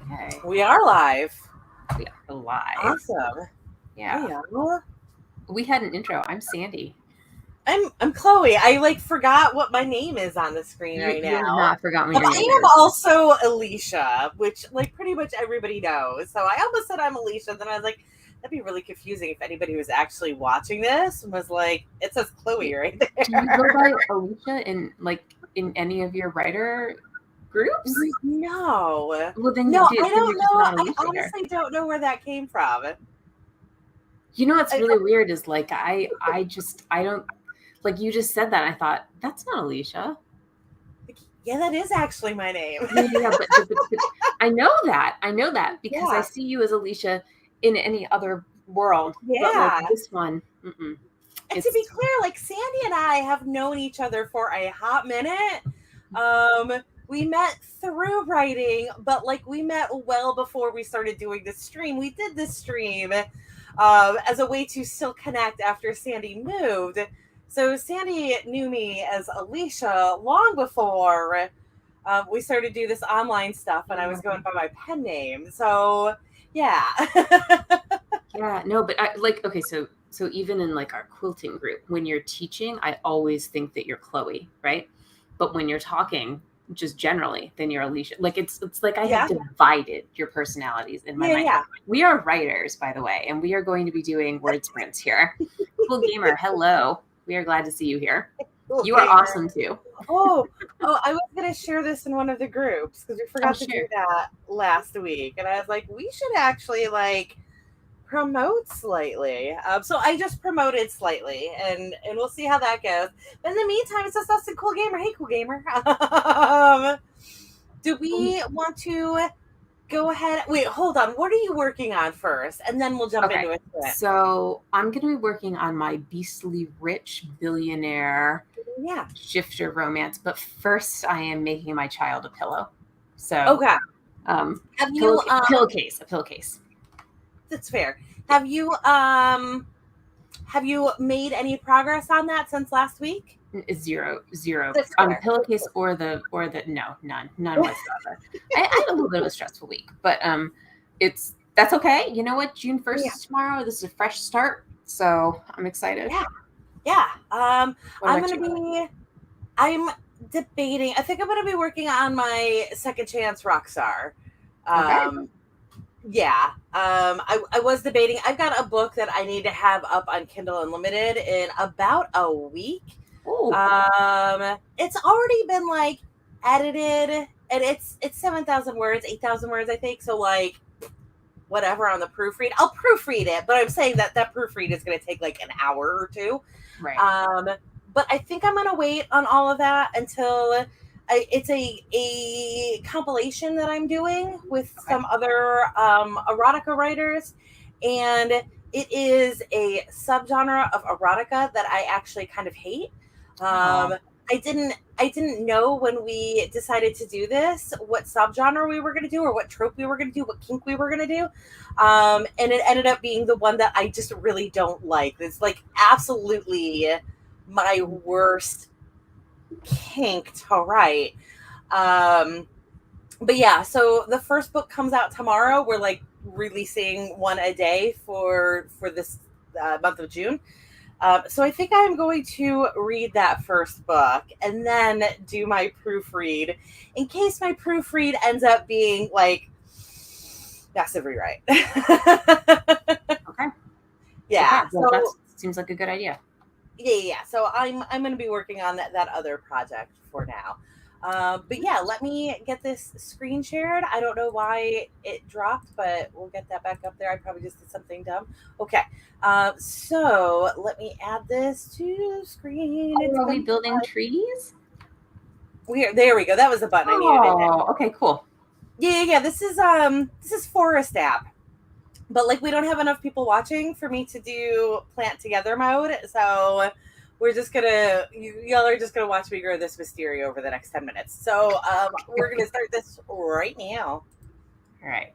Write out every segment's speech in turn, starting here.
Okay. We are live. We are live. Awesome. Yeah. Yeah. We had an intro. I'm Sandy. I'm Chloe. I forgot what my name is on the screen You right you have now. not forgotten what But your I name am is. also Alicia, which pretty much everybody knows. So I almost said I'm Alicia, then I was like, that'd be really confusing if anybody was actually watching this and was like, it says Chloe right Do you go there. by Alicia in any of your writer groups? No. Well, then No, I then you're don't just know. not I Alicia here. honestly don't know where that came from. You know what's I, really weird is like I don't like you just said that. I thought that's not Alicia. yeah, that is actually my name. Yeah, but I know that. I know that because I Yeah. see you as Alicia in any other world, but like Yeah. this one, mm-mm. And to be It's clear, Sandy and I have known each other for a hot minute. We met through writing, but we met well before we started doing this stream. We did this stream as a way to still connect after Sandy moved. So Sandy knew me as Alicia long before we started to do this online stuff, and I was going by my pen name. So yeah. yeah, no, but I like okay, so even in like our quilting group, when you're teaching, I always think that you're Chloe, right? But when you're talking, just generally, then you're Alicia. Like it's like I have Yeah. divided your personalities in my Yeah. mind. Yeah. We are writers, by the way, and we are going to be doing word sprints here. Cool gamer, hello. We are glad to see you here. You are Okay. awesome too. Oh, I was gonna share this in one of the groups because we Oh, forgot to do sure. that last week, and I was like, we should actually promote slightly. So I just promoted slightly, and we'll see how that goes. But in the meantime, it's just us and Cool Gamer. Hey, Cool Gamer. Do we want to go ahead? Wait, hold on. What are you working on first, and then we'll jump Okay. into it. So I'm going to be working on my beastly rich billionaire Yeah. shifter romance, but first I am making my child a pillow. So, Okay. um, Have you a pillowcase. That's fair. Have you have you made any progress on that since last week? Zero That's on the fair. pillowcase or the no, none whatsoever. I had a little bit of a stressful week, but that's okay. You know what? June 1st Yeah. is tomorrow. This is a fresh start, so I'm excited. Yeah. Yeah. What I'm about gonna you? be. I'm debating. I think I'm gonna be working on my second chance Rockstar. Okay. Um, yeah. I was debating. I've got a book that I need to have up on Kindle Unlimited in about a week. Oh, It's already been edited, and it's 7,000 words, 8,000 words, I think. So whatever on the proofread. I'll proofread it, but I'm saying that proofread is going to take an hour or two. right. Um, but I think I'm going to wait on all of that until it's a compilation that I'm doing with Okay. some other erotica writers, and it is a subgenre of erotica that I actually kind of hate. Oh, Um, I didn't know when we decided to do this what subgenre we were going to do or what trope we were going to do, what kink we were going to do. And it ended up being the one that I just really don't like. It's absolutely my worst kink to write. Um, but yeah, so the first book comes out tomorrow. We're releasing one a day for this month of June. So I think I'm going to read that first book and then do my proofread in case my proofread ends up being massive rewrite. okay. Okay. Yeah. Well, that So seems like a good idea. yeah. So I'm going to be working on that other project for now. But yeah, let me get this screen shared. I don't know why it dropped, but we'll get that back up there. I probably just did something dumb. Okay. So let me add this to screen. Oh, It's are we been building trees? there we go. That was the button I needed to hit. Oh, okay, cool. Yeah. This is Forest app. But we don't have enough people watching for me to do plant together mode, so we're just gonna y'all are just gonna watch me grow this wisteria over the next 10 minutes. So we're gonna start this right now. All right.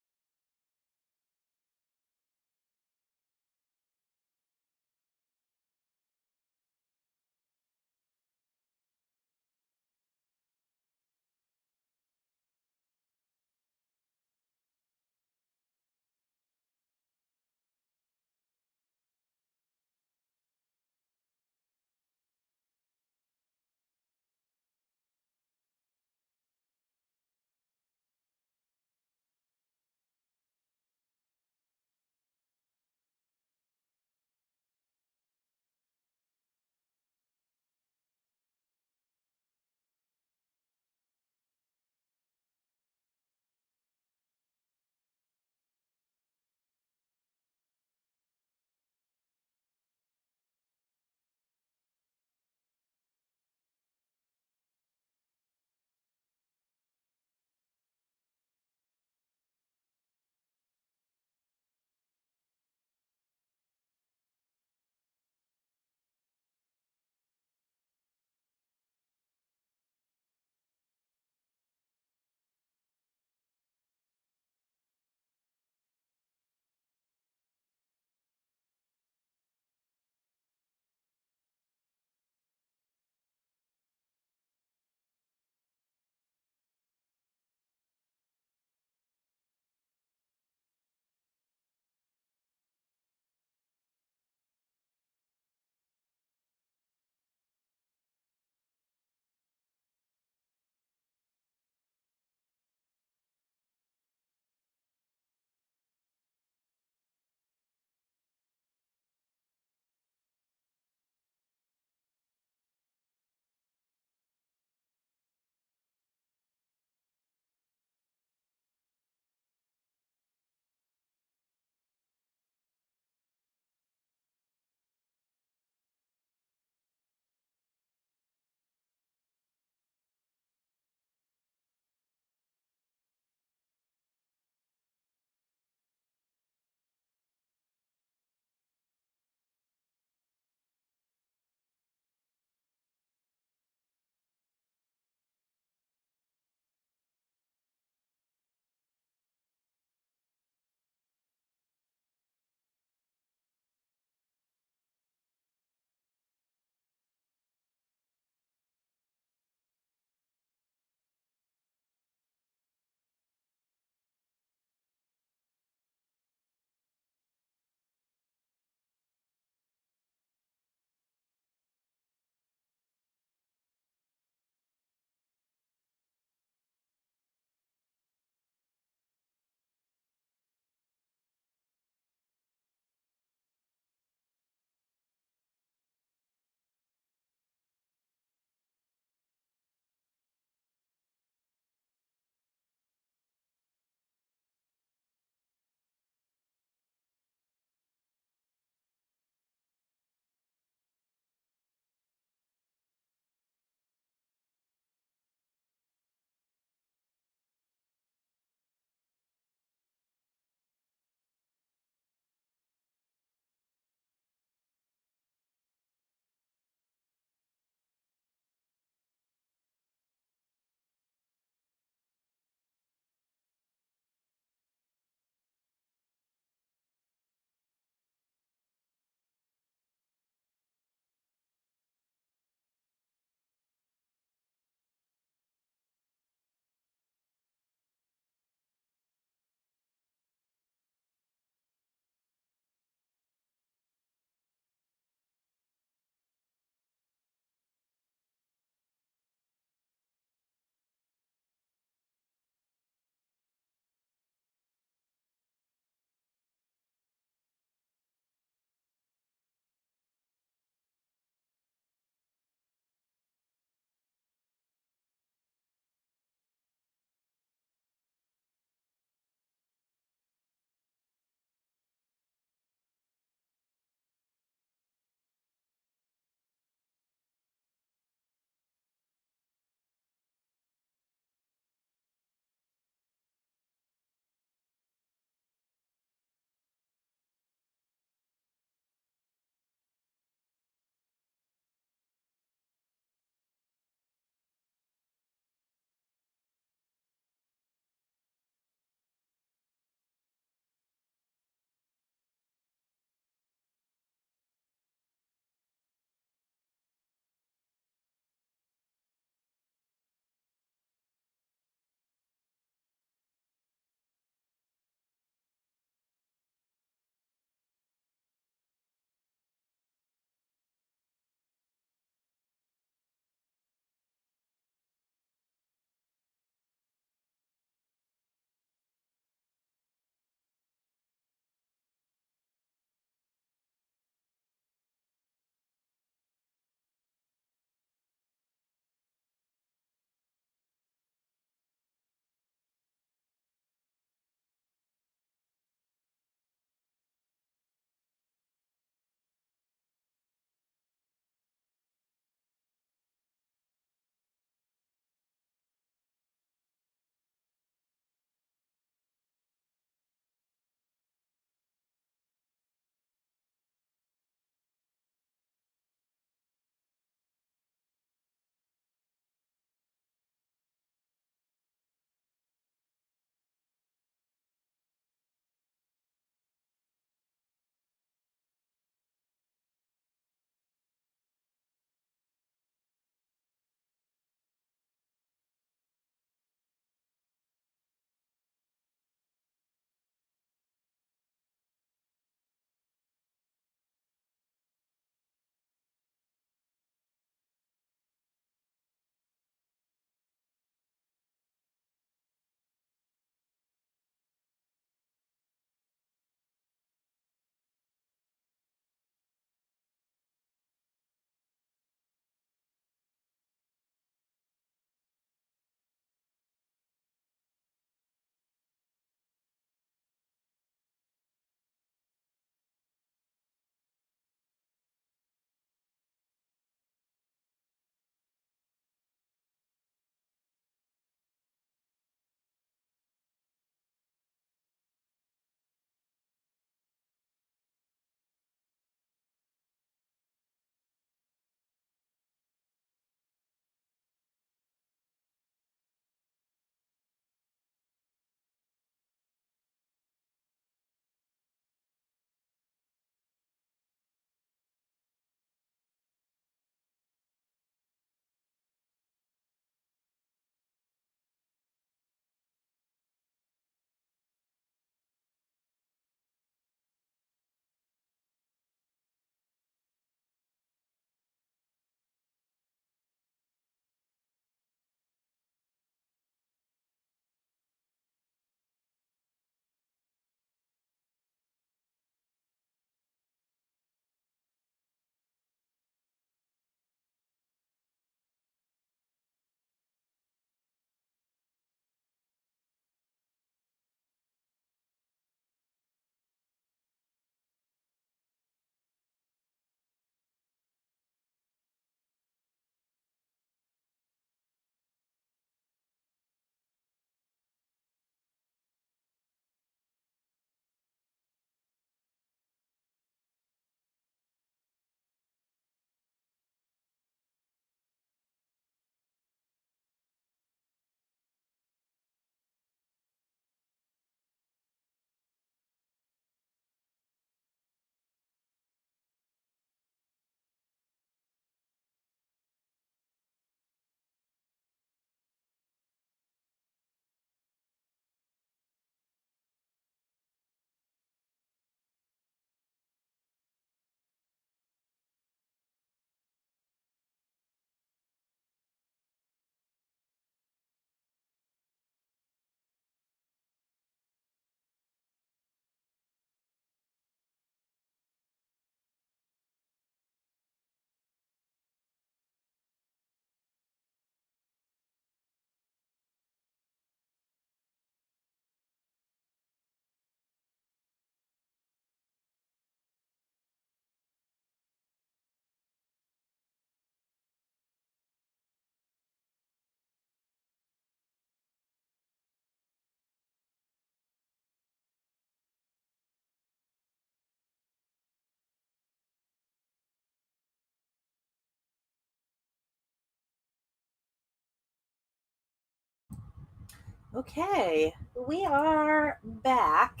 Okay, we are back.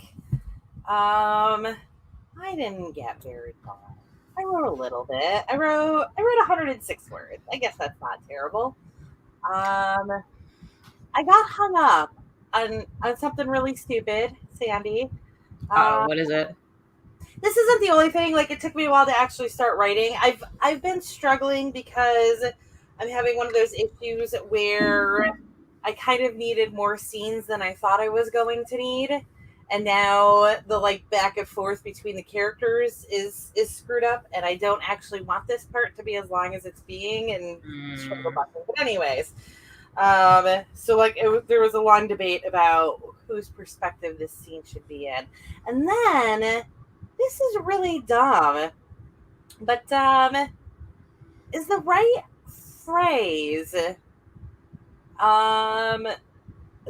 I didn't get very far. I wrote a little bit. I wrote 106 words. I guess that's not terrible. Um, I got hung up on something really stupid, Sandy. Oh, Uh, what is it? this isn't the only thing. Like, it took me a while to actually start writing. I've been struggling because I'm having one of those issues where I kind of needed more scenes than I thought I was going to need. And now the like back and forth between the characters is screwed up, and I don't actually want this part to be as long as it's being, and struggle Mm. button. But anyways, so like there was a long debate about whose perspective this scene should be in, and then this is really dumb, but is the right phrase. Um,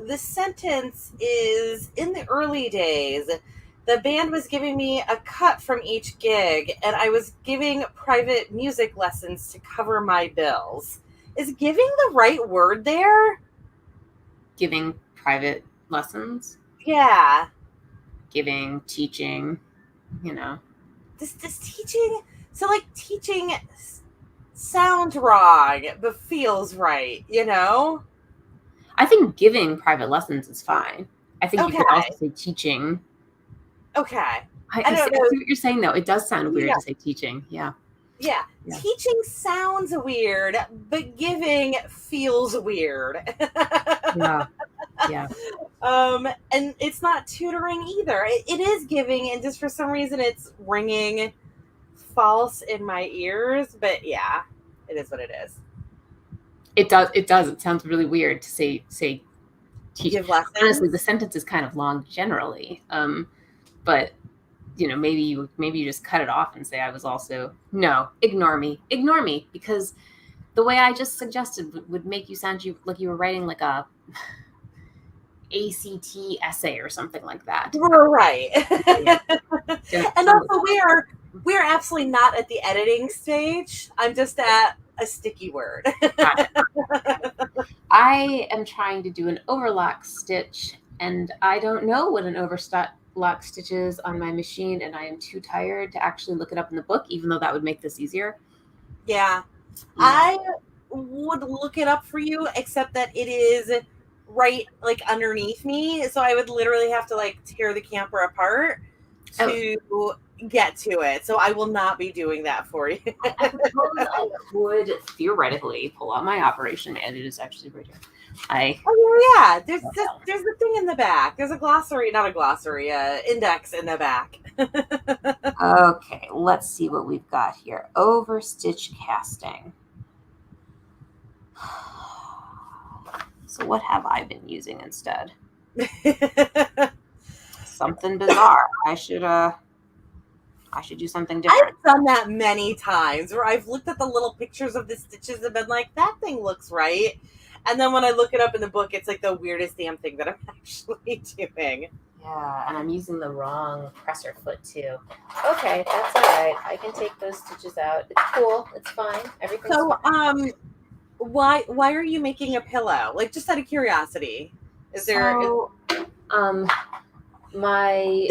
the sentence is, in the early days, the band was giving me a cut from each gig, and I was giving private music lessons to cover my bills. Is giving the right word there? Giving private lessons, Yeah. giving, teaching, you know. Does teaching, so like teaching sounds wrong, but feels right, you know? I think giving private lessons is fine. I think you could also Okay. say teaching. Okay. I, I I see don't know. what you're saying, though. It does sound weird Yeah. to say teaching. Yeah. Yeah. Yeah. Teaching sounds weird, but giving feels weird. Yeah. Yeah. And it's not tutoring either. It is giving, and just for some reason, it's ringing false in my ears. But yeah, it is what it is. It does. It does. It sounds really weird to say teach. Give Honestly, the lessons. sentence is kind of long generally. But maybe you just cut it off and say I was also no. Ignore me, because the way I just suggested would make you sound like you were writing like a ACT essay or something like that. Right. Yeah. And Don't also, we're absolutely not at the editing stage. I'm just at a sticky word. got it. I am trying to do an overlock stitch, and I don't know what an overlock stitch is on my machine, and I am too tired to actually look it up in the book, even though that would make this easier. Yeah. Yeah. I would look it up for you, except that it is right like underneath me. So I would literally have to like tear the camper apart Oh, to get to it. So I will not be doing that for you. I suppose I could theoretically pull out my operation manual. It is actually right here. I Oh yeah, there's the thing in the back. There's a glossary, not a glossary, index in the back. Okay, let's see what we've got here. Overstitch casting. So what have I been using instead? Something bizarre. I should do something different. I've done that many times where I've looked at the little pictures of the stitches and been like, that thing looks right. And then when I look it up in the book, it's like the weirdest damn thing that I'm actually doing. Yeah, and I'm using the wrong presser foot too. Okay, that's all right. I can take those stitches out. It's cool. It's fine. Everything's So, fine. why are you making a pillow? Like, just out of curiosity, is there? So, my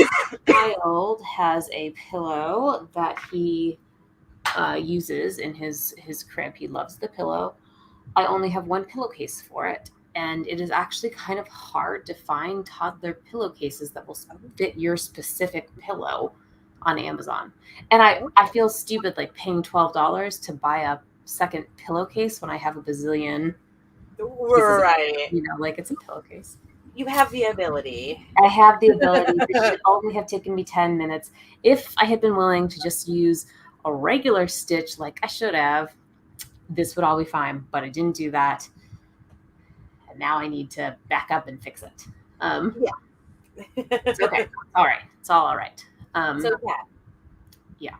child has a pillow that he uses in his crib. He loves the pillow. I only have one pillowcase for it, and it is actually kind of hard to find toddler pillowcases that will fit your specific pillow on Amazon. And I feel stupid like paying $12 to buy a second pillowcase when I have a bazillion pieces of, Right. like it's a pillowcase. You have the ability. I have the ability. This should only have taken me 10 minutes. If I had been willing to just use a regular stitch like I should have, this would all be fine, but I didn't do that. And now I need to back up and fix it. Yeah. It's okay. It's all right. It's all right. So Yeah.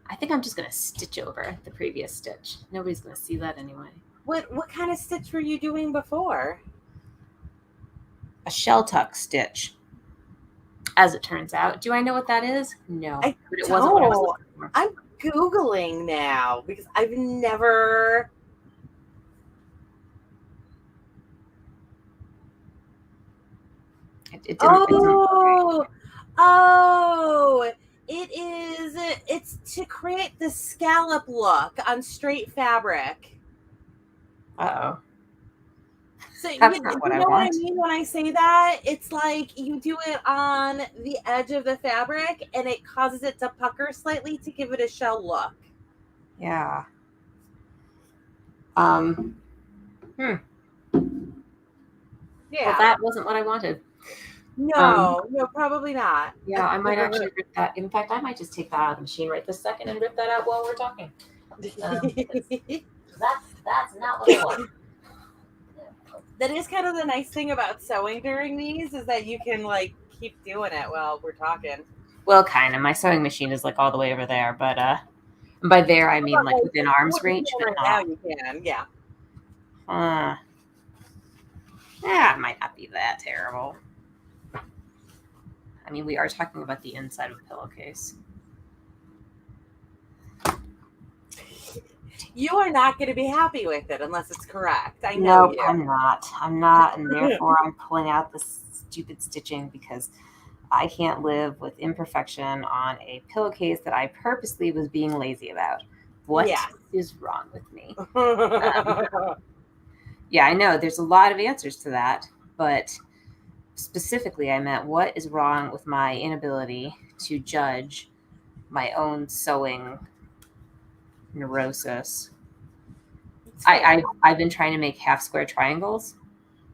I think I'm just going to stitch over the previous stitch. Nobody's going to see that anyway. what kind of stitch were you doing before? A shell tuck stitch, as it turns out. Do I know what that is? No. I But it wasn't what I was don't. looking for. I'm Googling now because I've never. It didn't feel great. Oh, it's to create the scallop look on straight fabric. Uh-oh. So That's not what you I know what I want. mean when I say that? It's like you do it on the edge of the fabric and it causes it to pucker slightly to give it a shell look. Yeah. Um, hmm. Well, Yeah. that wasn't what I wanted. Um, No, probably not. yeah, I might actually rip that. In fact, I might just take that out of the machine right this second and rip that out while we're talking. 'Cause that's not what I want. That is kind of the nice thing about sewing during these is that you can like keep doing it while we're talking. Well, kind of. My sewing machine is like all the way over there, but by there I mean But like like within what arm's you're reach, doing but right now, not. you can. Yeah. Uh, yeah, it might not be that terrible. I mean, we are talking about the inside of a pillowcase. You are not going to be happy with it unless it's correct. I know Nope, you. I'm not. I'm not, and therefore I'm pulling out this stupid stitching because I can't live with imperfection on a pillowcase that I purposely was being lazy about. What Yeah. is wrong with me? Yeah, I know there's a lot of answers to that, but specifically, I meant what is wrong with my inability to judge my own sewing neurosis. It's fair. I've been trying to make half square triangles,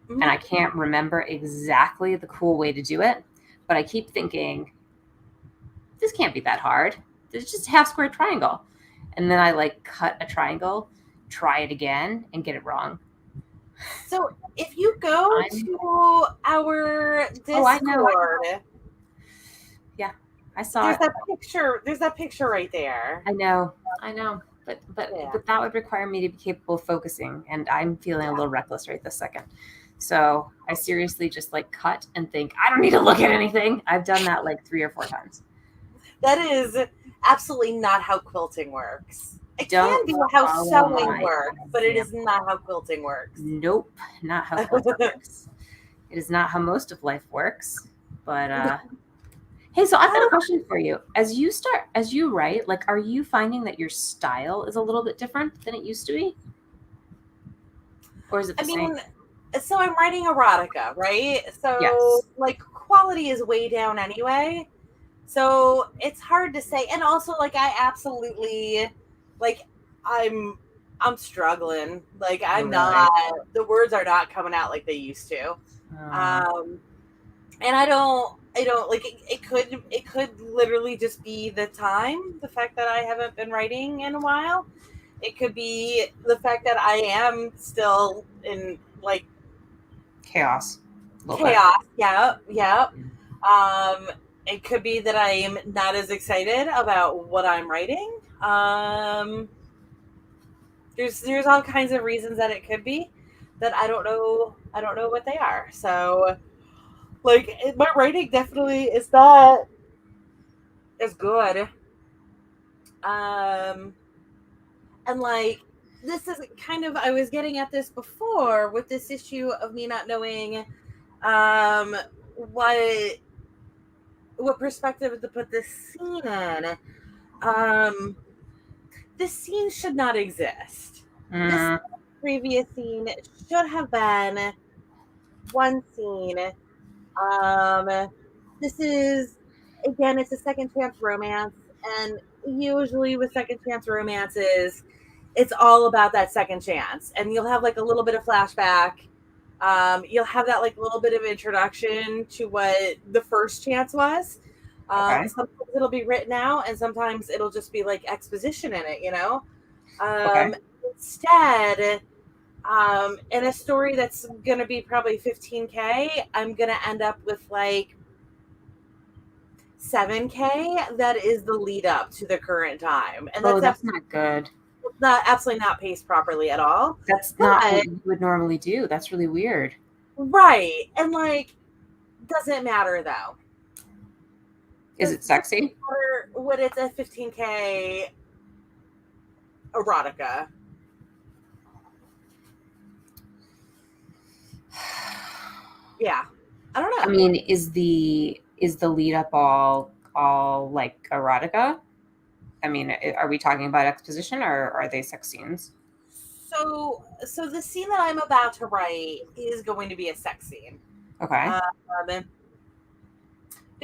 and I Mhm. can't remember exactly the cool way to do it, but I keep thinking this can't be that hard. It's just a half square triangle. And then I like cut a triangle, try it again, and get it wrong. So if you go I'm to our Oh, I know. Discord, Yeah, I saw it. There's that picture right there. I know. I know. Yeah. But that would require me to be capable of focusing, and I'm feeling a little reckless right this second. So I seriously just like cut and think I don't need to look at anything. I've done that like 3 or 4 times. That is absolutely not how quilting works. It Don't can be how follow sewing my works, but it is example. not how quilting works. Nope, not how quilting works. It is not how most of life works. But hey, so I've got a question for you. As you write, like, are you finding that your style is a little bit different than it used to be, or is it I the same? mean, so I'm writing erotica, right? So Yes. like quality is way down anyway. So it's hard to say. And also like I absolutely like I'm I'm struggling. Like Oh, I'm really? not the words are not coming out like they used to. Oh, Um and I don't like it could literally just be the time, the fact that I haven't been writing in a while. It could be the fact that I am still in like chaos. A little bit. chaos. Yeah, yeah. It could be that I am not as excited about what I'm writing. There's all kinds of reasons that it could be that I don't know what they are. So like my writing definitely is not as good. Um and like this is kind of I was getting at this before with this issue of me not knowing um what what perspective to put this scene in. Um, this scene should not exist. This Mm, previous scene should have been one scene. Um, this is again, it's a second chance romance, and usually with second chance romances, it's all about that second chance, and you'll have like a little bit of flashback. You'll have that like little bit of introduction to what the first chance was. okay. Sometimes it'll be written out, and sometimes it'll just be like exposition in it. Okay. Um, Instead, in a story that's gonna be probably 15K, I'm gonna end up with like 7K. That is the lead up to the current time, and Oh, that's that's not good. absolutely not paced properly at all. That's not But what you would normally do. That's really weird. right, and like, doesn't matter though. Is Doesn't it sexy? matter when it's a 15K erotica. Yeah. I don't I know. mean, is the lead up all like erotica? I mean, are we talking about exposition or are they sex scenes? So the scene that I'm about to write is going to be a sex scene. Okay. Um,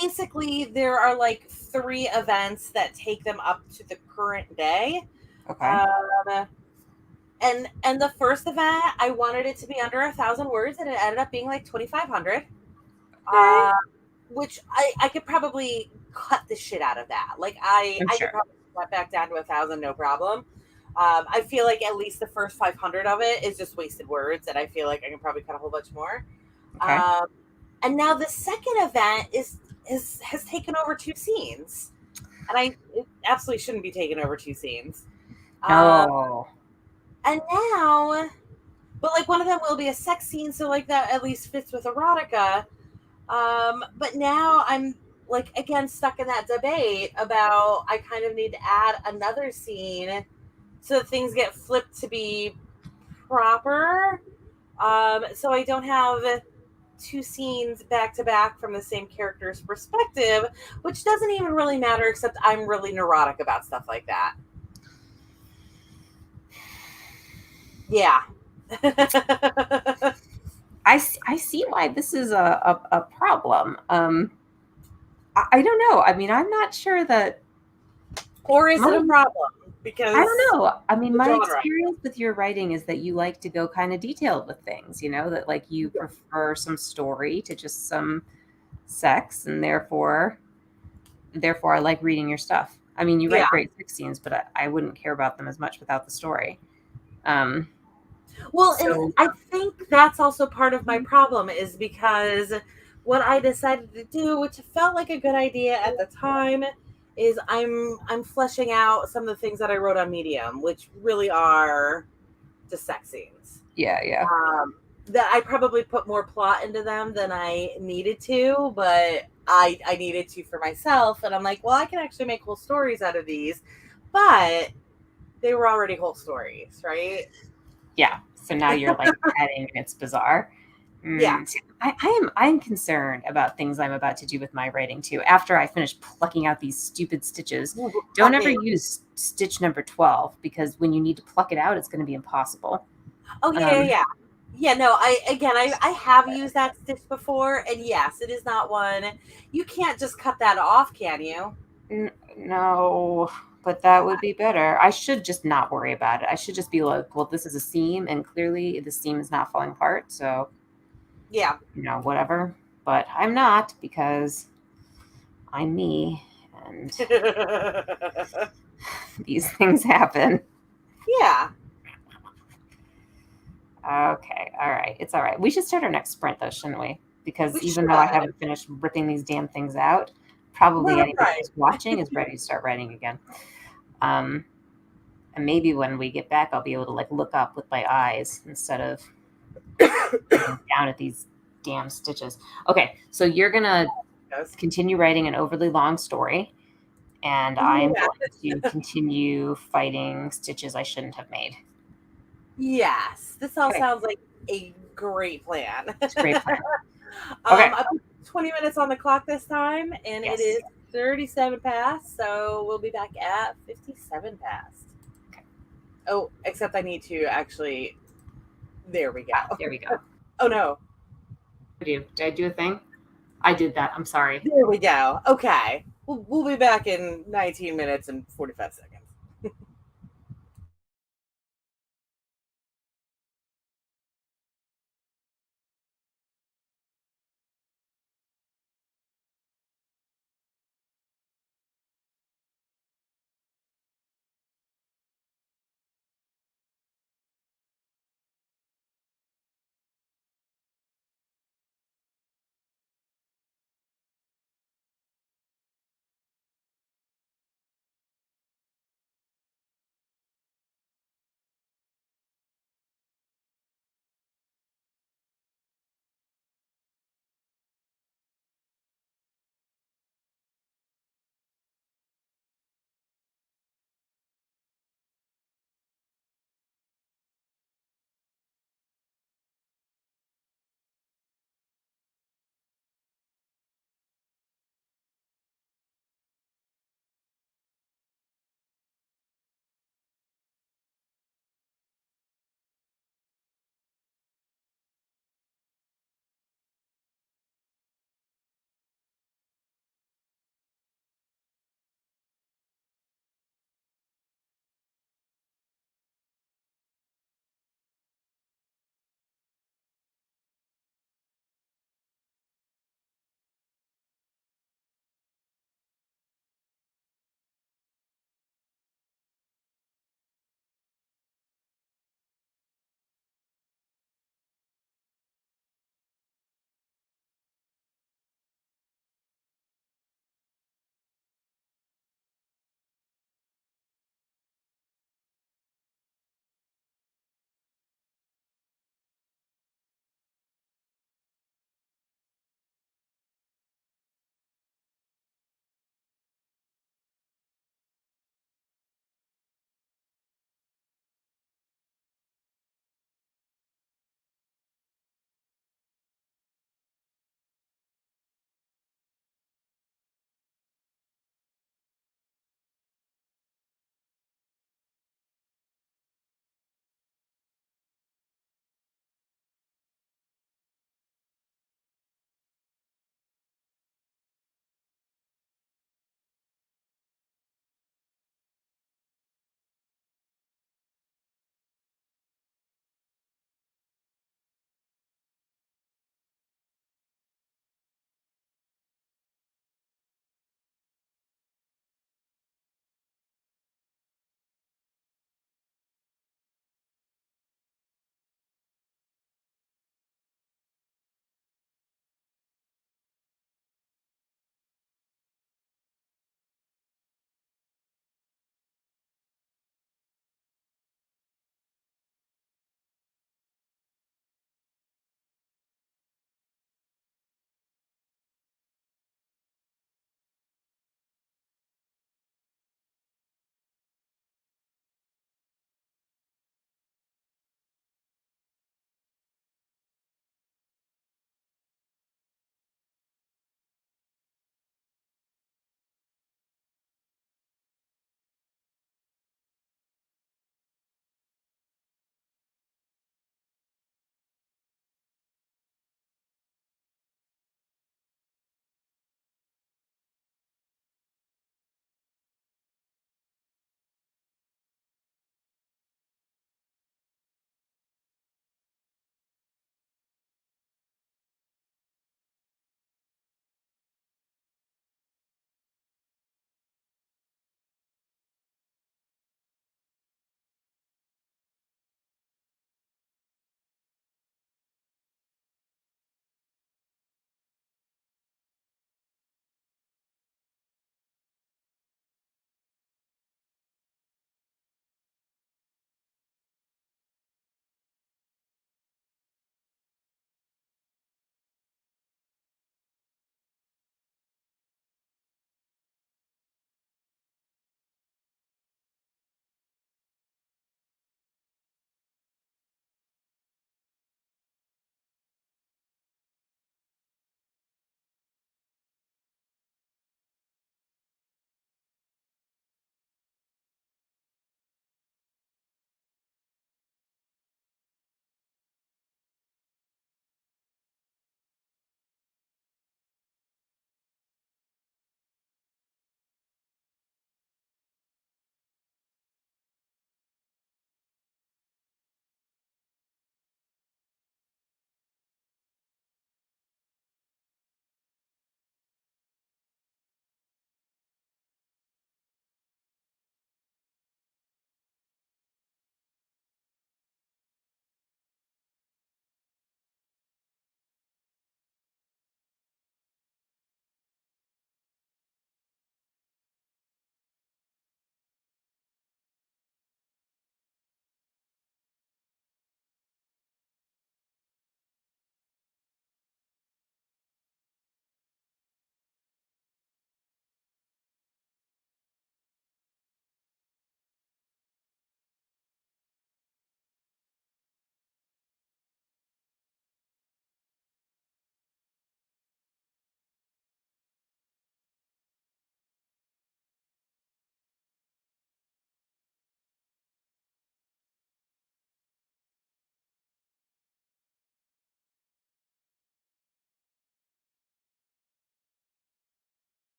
Basically, there are like three events that take them up to the current day. Okay. Um, and the first event, I wanted it to be under 1,000 words, and it ended up being like 2,500. Okay. Uh, which I could probably cut the shit out of that. Like I'm I could sure. probably cut back down to 1,000, no problem. I feel like at least the first 500 of it is just wasted words, and I feel like I can probably cut a whole bunch more. Okay. Um, and now the second event is has taken over two scenes, and it absolutely shouldn't be taken over two scenes. Um, No. and now, but like one of them will be a sex scene, so like that at least fits with erotica. But now I'm like again stuck in that debate about I kind of need to add another scene so that things get flipped to be proper. So I don't have two scenes back to back from the same character's perspective, which doesn't even really matter, except I'm really neurotic about stuff like that. Yeah. I see why this is a problem. I don't know. I mean, I'm not sure that Or is it a my problem? I don't Because know. I mean, the my genre. experience with your writing is that you like to go kind of detailed with things, that like you prefer some story to just some sex, and therefore I like reading your stuff. I mean, you Yeah. write great sex scenes, but I wouldn't care about them as much without the story. Um, Well, and so I think that's also part of my problem is because what I decided to do, which felt like a good idea at the time, is I'm fleshing out some of the things that I wrote on Medium, which really are just sex scenes. yeah, yeah, That I probably put more plot into them than I needed to, but I needed to for myself, and I'm like, well, I can actually make whole stories out of these, but they were already whole stories, right? yeah. So now you're like adding, and it's bizarre. Yeah. See, I'm concerned about things I'm about to do with my writing too. After I finish plucking out these stupid stitches, don't ever Right. use stitch number 12, because when you need to pluck it out, it's going to be impossible. Oh yeah, yeah, Um, yeah. Yeah, no, I have used that stitch before, and yes, it is not one. You can't just cut that off, can you? no, but that would be better. I should just not worry about it. I should just be like, well, this is a seam, and clearly the seam is not falling apart. So, Yeah. whatever. But I'm not, because I'm me, and these things happen. Yeah. Okay, all right. It's all right. We should start our next sprint, though, shouldn't we? Because We even though I should. haven't finished ripping these damn things out, probably anybody Right. who's watching is ready to start writing again. Um, and maybe when we get back, I'll be able to like look up with my eyes instead of looking down at these damn stitches. Okay, so you're gonna Yes. continue writing an overly long story, and I'm Yeah. going to continue fighting stitches I shouldn't have made. Yes. This all Okay, sounds like a great plan. it's a great plan. Okay, I put 20 minutes on the clock this time, and it yes. is 37 past, so we'll be back at 57 past. Okay. Oh, except I need to actually. There we Ah, go. there we go. Oh no. Did I do a thing? I did that. I'm sorry. There we go. Okay. We'll be back in 19 minutes and 45 seconds.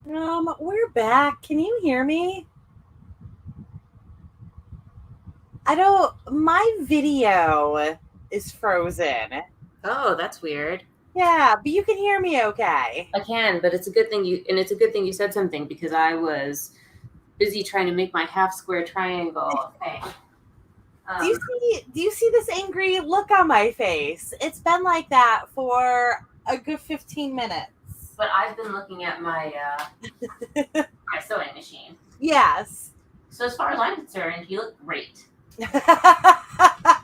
We're back. Can you hear me? I don't, my video is frozen. Oh, that's weird. Yeah, but you can hear me okay. I can, but it's a good thing you said something because I was busy trying to make my half square triangle thing. Um, Do you see this angry look on my face? It's been like that for a good 15 minutes. but I've been looking at my sewing machine. Yes. So as far as I'm concerned, you look great. I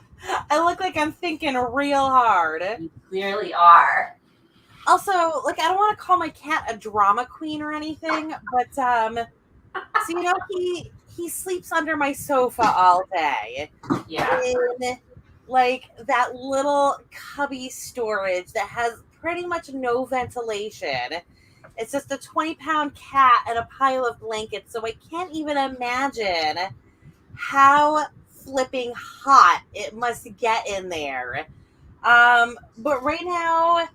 look like I'm thinking real hard. You clearly are. Also, like, I don't want to call my cat a drama queen or anything, but so he sleeps under my sofa all day. Yeah. In like that little cubby storage that has pretty much no ventilation. It's just a 20-pound cat and a pile of blankets, so I can't even imagine how flipping hot it must get in there. But right now,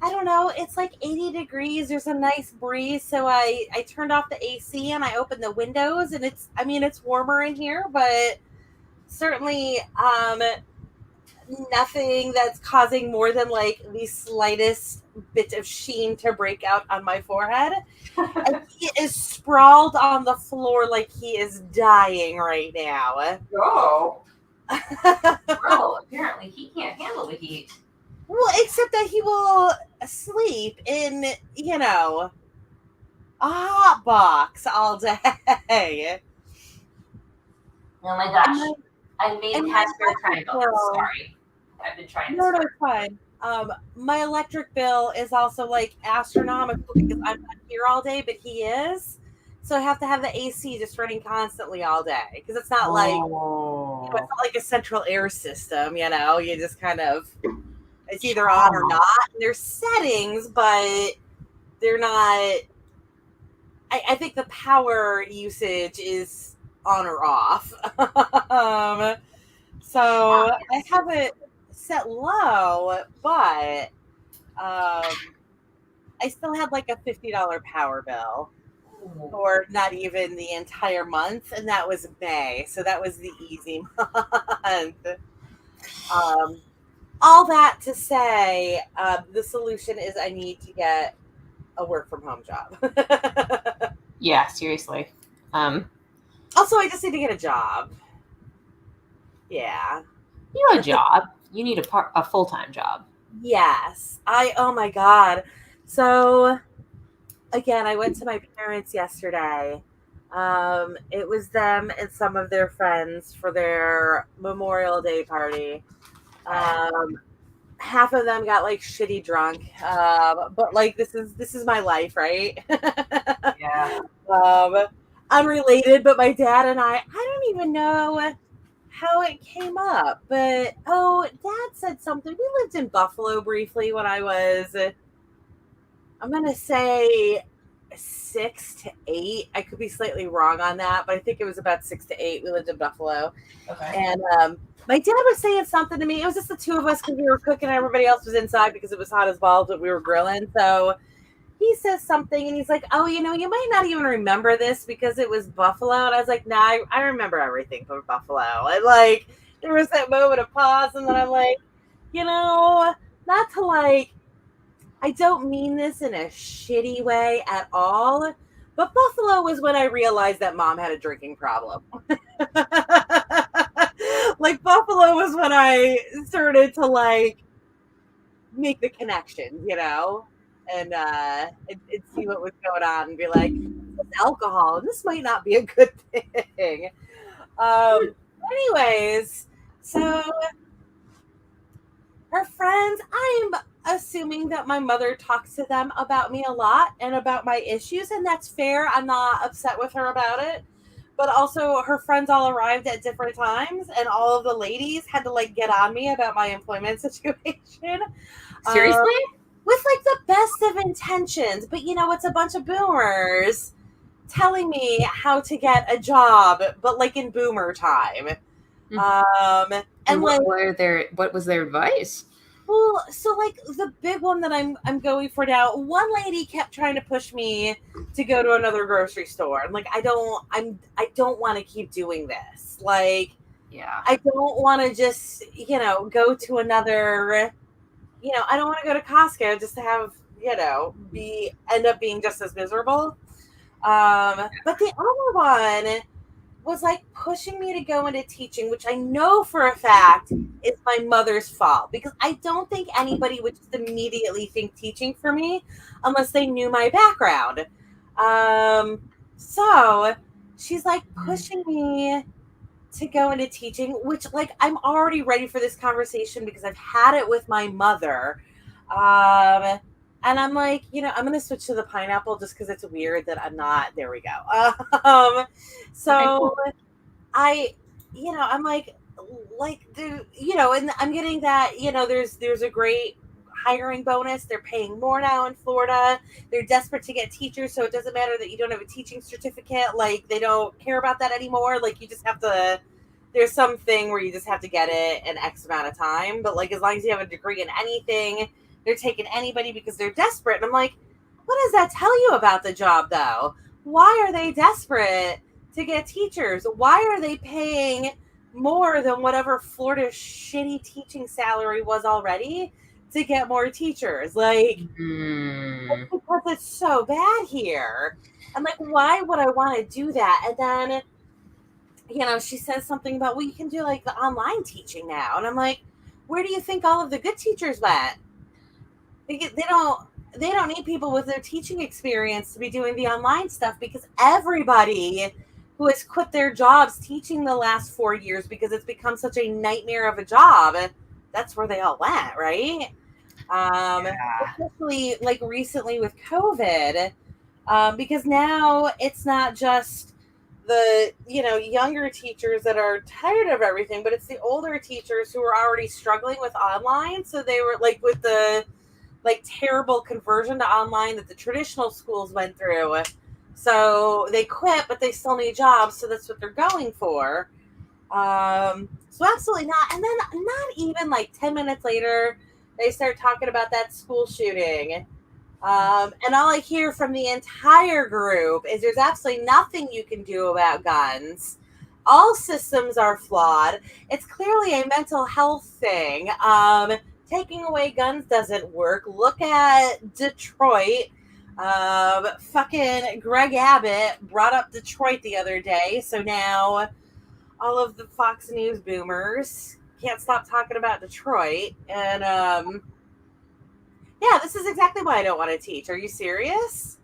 I don't know, it's like 80 degrees. There's a nice breeze. So I turned off the AC and I opened the windows, and it's warmer in here, but certainly nothing that's causing more than like the slightest bit of sheen to break out on my forehead. And he is sprawled on the floor like he is dying right now. Oh. Well, apparently he can't handle the heat. Well, except that he will sleep in, a hot box all day. Oh my gosh. I made and half square triangle. Sorry. I've been trying No, this. no, it's fine. My electric bill is also like astronomical because I'm not here all day, but he is. So I have to have the AC just running constantly all day because it's not it's not like a central air system. You just kind of, it's either on or not. And there's settings, but they're not. I think the power usage is on or off. So I have it set low, but I still had like a $50 power bill for not even the entire month, and that was May, so that was the easy month. All that to say, the solution is I need to get a work from home job. Yeah, seriously. Also, I just need to get a job. Yeah. You have a job. You need a full-time job. Yes. Oh my God. So again, I went to my parents yesterday. It was them and some of their friends for their Memorial Day party. Half of them got like shitty drunk. But like this is my life, right? Yeah. Unrelated, but my dad and I don't even know how it came up, but dad said something. We lived in Buffalo briefly when I was, I'm gonna say 6 to 8. I could be slightly wrong on that, but I think it was about 6 to 8. We lived in Buffalo. Okay. And my dad was saying something to me. It was just the two of us because we were cooking and everybody else was inside because it was hot as balls, but we were grilling. So he says something and he's like, oh, you might not even remember this because it was Buffalo. And I was like, nah, I remember everything from Buffalo. And like, there was that moment of pause. And then I'm like, not to like, I don't mean this in a shitty way at all, but Buffalo was when I realized that mom had a drinking problem. Like Buffalo was when I started to like make the connection, and see what was going on and be like, it's alcohol, and this might not be a good thing. Anyways, so her friends, I'm assuming that my mother talks to them about me a lot and about my issues, and that's fair. I'm not upset with her about it. But also her friends all arrived at different times, and all of the ladies had to like get on me about my employment situation. Seriously? With like the best of intentions, but it's a bunch of boomers telling me how to get a job, but like in boomer time. Mm-hmm. And what was their advice? Well, so like the big one that I'm going for now, one lady kept trying to push me to go to another grocery store. I'm like, I don't want to keep doing this. Like, Yeah. I don't want to just, go to another, I don't want to go to Costco just to have, be end up being just as miserable. But the other one was like pushing me to go into teaching, which I know for a fact is my mother's fault because I don't think anybody would just immediately think teaching for me unless they knew my background. So she's like pushing me to go into teaching, which like I'm already ready for this conversation because I've had it with my mother. And I'm like, I'm gonna switch to the pineapple just because it's weird that I'm not. There we go. Okay, So cool. I, I'm like the, and I'm getting that, there's a great hiring bonus. They're paying more now in Florida. They're desperate to get teachers, so it doesn't matter that you don't have a teaching certificate. Like they don't care about that anymore. Like you just have to. There's something where you just have to get it in X amount of time. But like as long as you have a degree in anything, they're taking anybody because they're desperate. And I'm like, what does that tell you about the job though? Why are they desperate to get teachers? Why are they paying more than whatever Florida's shitty teaching salary was already to get more teachers? Like, Mm. because it's so bad here. And like, why would I want to do that? And then, she says something about, well, you can do like the online teaching now. And I'm like, where do you think all of the good teachers went? They don't need people with their teaching experience to be doing the online stuff because everybody who has quit their jobs teaching the last 4 years because it's become such a nightmare of a job, that's where they all went, right? Yeah. Especially like recently with COVID, because now it's not just the younger teachers that are tired of everything, but it's the older teachers who are already struggling with online. So they were like with the like terrible conversion to online that the traditional schools went through. So they quit, but they still need jobs. So that's what they're going for. So absolutely not. And then not even like 10 minutes later, they start talking about that school shooting. And all I hear from the entire group is there's absolutely nothing you can do about guns. All systems are flawed. It's clearly a mental health thing. Taking away guns doesn't work. Look at Detroit. Fucking Greg Abbott brought up Detroit the other day. So now all of the Fox News boomers can't stop talking about Detroit. And yeah, this is exactly why I don't want to teach. Are you serious?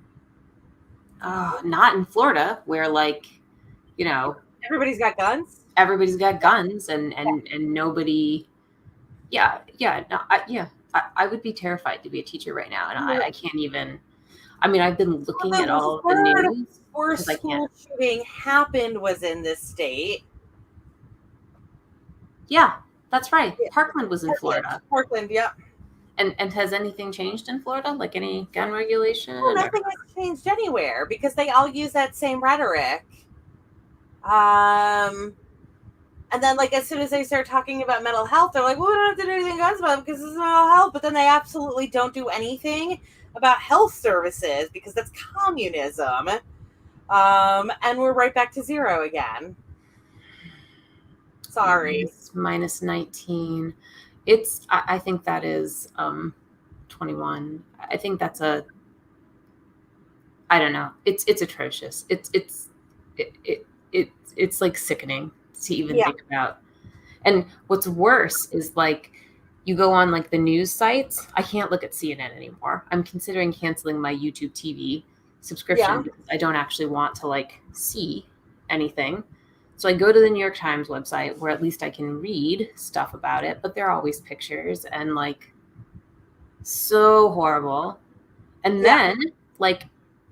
Not in Florida, where like, Everybody's got guns. everybody's got guns and nobody. Yeah, no, I would be terrified to be a teacher right now, and I can't even. I mean, I've been looking at all of the news Worst because I can't. school shooting happened was in this state. Yeah, that's right. Yeah. Parkland was in Florida. Parkland, yeah. And has anything changed in Florida? Like any gun regulation? Well, nothing has changed anywhere because they all use that same rhetoric. And then, like, as soon as they start talking about mental health, they're like, well, we don't have to do anything guns about it because this is mental health. But then they absolutely don't do anything about health services because that's communism. And we're right back to zero again. Sorry. Minus 19. I think that is 21. I think that's I don't know. It's atrocious. It's like sickening to even think about. And what's worse is like you go on like the news sites. I can't look at CNN anymore. I'm considering canceling my YouTube TV subscription because I don't actually want to like see anything. So I go to the New York Times website where at least I can read stuff about it, but there are always pictures and like so horrible. And then like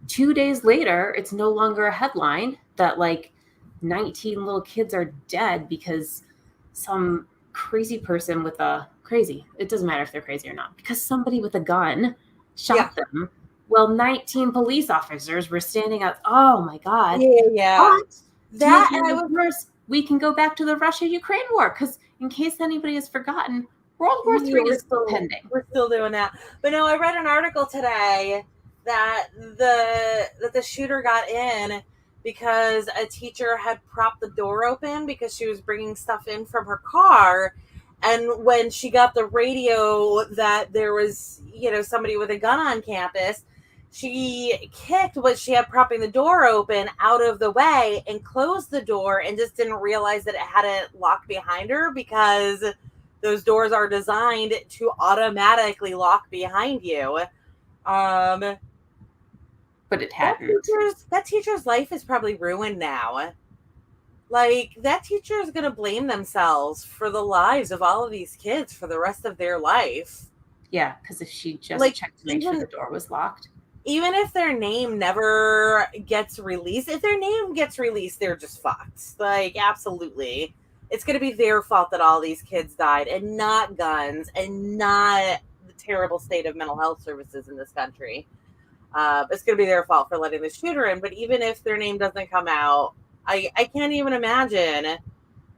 2 days later, it's no longer a headline that like 19 little kids are dead because some crazy person with it doesn't matter if they're crazy or not, because somebody with a gun shot them. Well, 19 police officers were standing out. Oh my God. Yeah. But that and I was worse. We can go back to the Russia-Ukraine war because in case anybody has forgotten, World War Yeah, Three is pending. we're still doing that. But no, I read an article today that the shooter got in because a teacher had propped the door open because she was bringing stuff in from her car, and when she got the radio that there was, somebody with a gun on campus, she kicked what she had propping the door open out of the way and closed the door and just didn't realize that it hadn't locked behind her, because those doors are designed to automatically lock behind you. Um, But it hadn't. that teacher's life is probably ruined now. Like, that teacher is going to blame themselves for the lives of all of these kids for the rest of their life. Yeah, because if she just Like, checked to make sure the door was locked. Even if their name never gets released, if their name gets released, they're just fucked. Like, absolutely. It's going to be their fault that all these kids died, and not guns, and not the terrible state of mental health services in this country. It's going to be their fault for letting the shooter in. But even if their name doesn't come out, I can't even imagine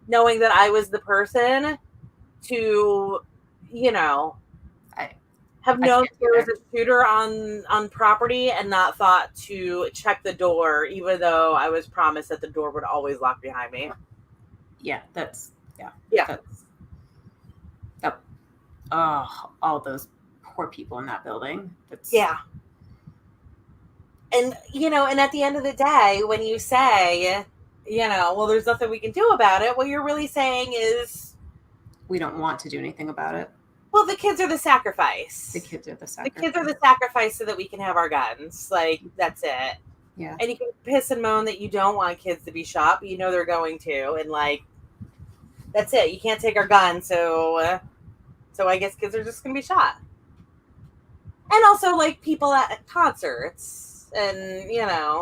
knowing that I was the person to, have known there was a shooter on property and not thought to check the door, even though I was promised that the door would always lock behind me. Yeah, yeah. All those poor people in that building. Yeah. And, and at the end of the day, when you say, well, there's nothing we can do about it, what you're really saying is, we don't want to do anything about it. Well, the kids are the sacrifice. The kids are the sacrifice so that we can have our guns. Like, that's it. Yeah. And you can piss and moan that you don't want kids to be shot, but they're going to. And, like, that's it. You can't take our guns, so I guess kids are just going to be shot. And also, like, people at concerts and,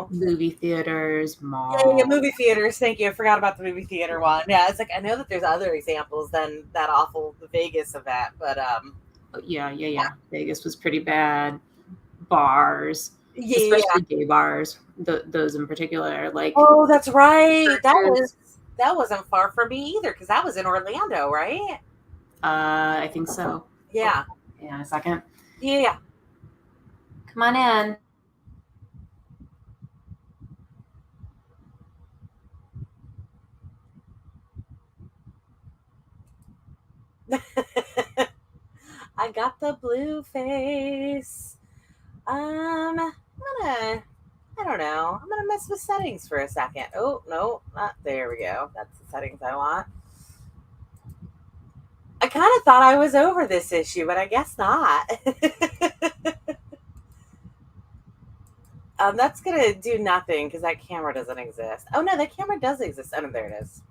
movie theaters, malls. Yeah, movie theaters. Thank you. I forgot about the movie theater one. Yeah, it's like, I know that there's other examples than that awful Vegas event, but yeah. Vegas was pretty bad. Bars, yeah, especially gay bars. Those in particular, like. Oh, that's right. That wasn't far from me either, because that was in Orlando, right? I think so. Yeah. Hang on a second. Yeah. Come on in. I got the blue face. I don't know. I'm gonna mess with settings for a second. Oh no, not there. We go. That's the settings I want. I kind of thought I was over this issue, but I guess not. That's gonna do nothing because that camera doesn't exist. Oh no, that camera does exist. Oh no, there it is.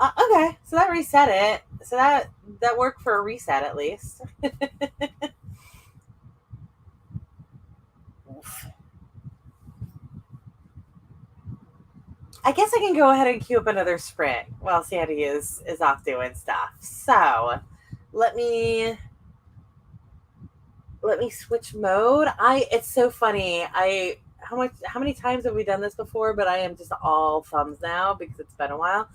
Okay, so that reset it. So that worked for a reset at least. I guess I can go ahead and queue up another sprint while Sandy is off doing stuff. So let me switch mode. It's so funny. How many times have we done this before? But I am just all thumbs now because it's been a while.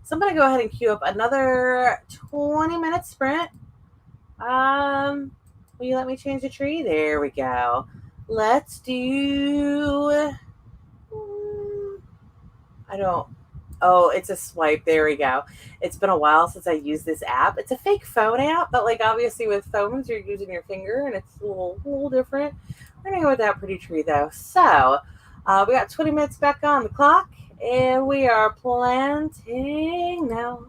So I'm gonna go ahead and queue up another 20-minute sprint. Will you let me change the tree? There we go. Let's do. Oh, it's a swipe. There we go. It's been a while since I used this app. It's a fake phone app, but like obviously with phones, you're using your finger and it's a little different. We're gonna go with that pretty tree though. So we got 20 minutes back on the clock and we are planting now.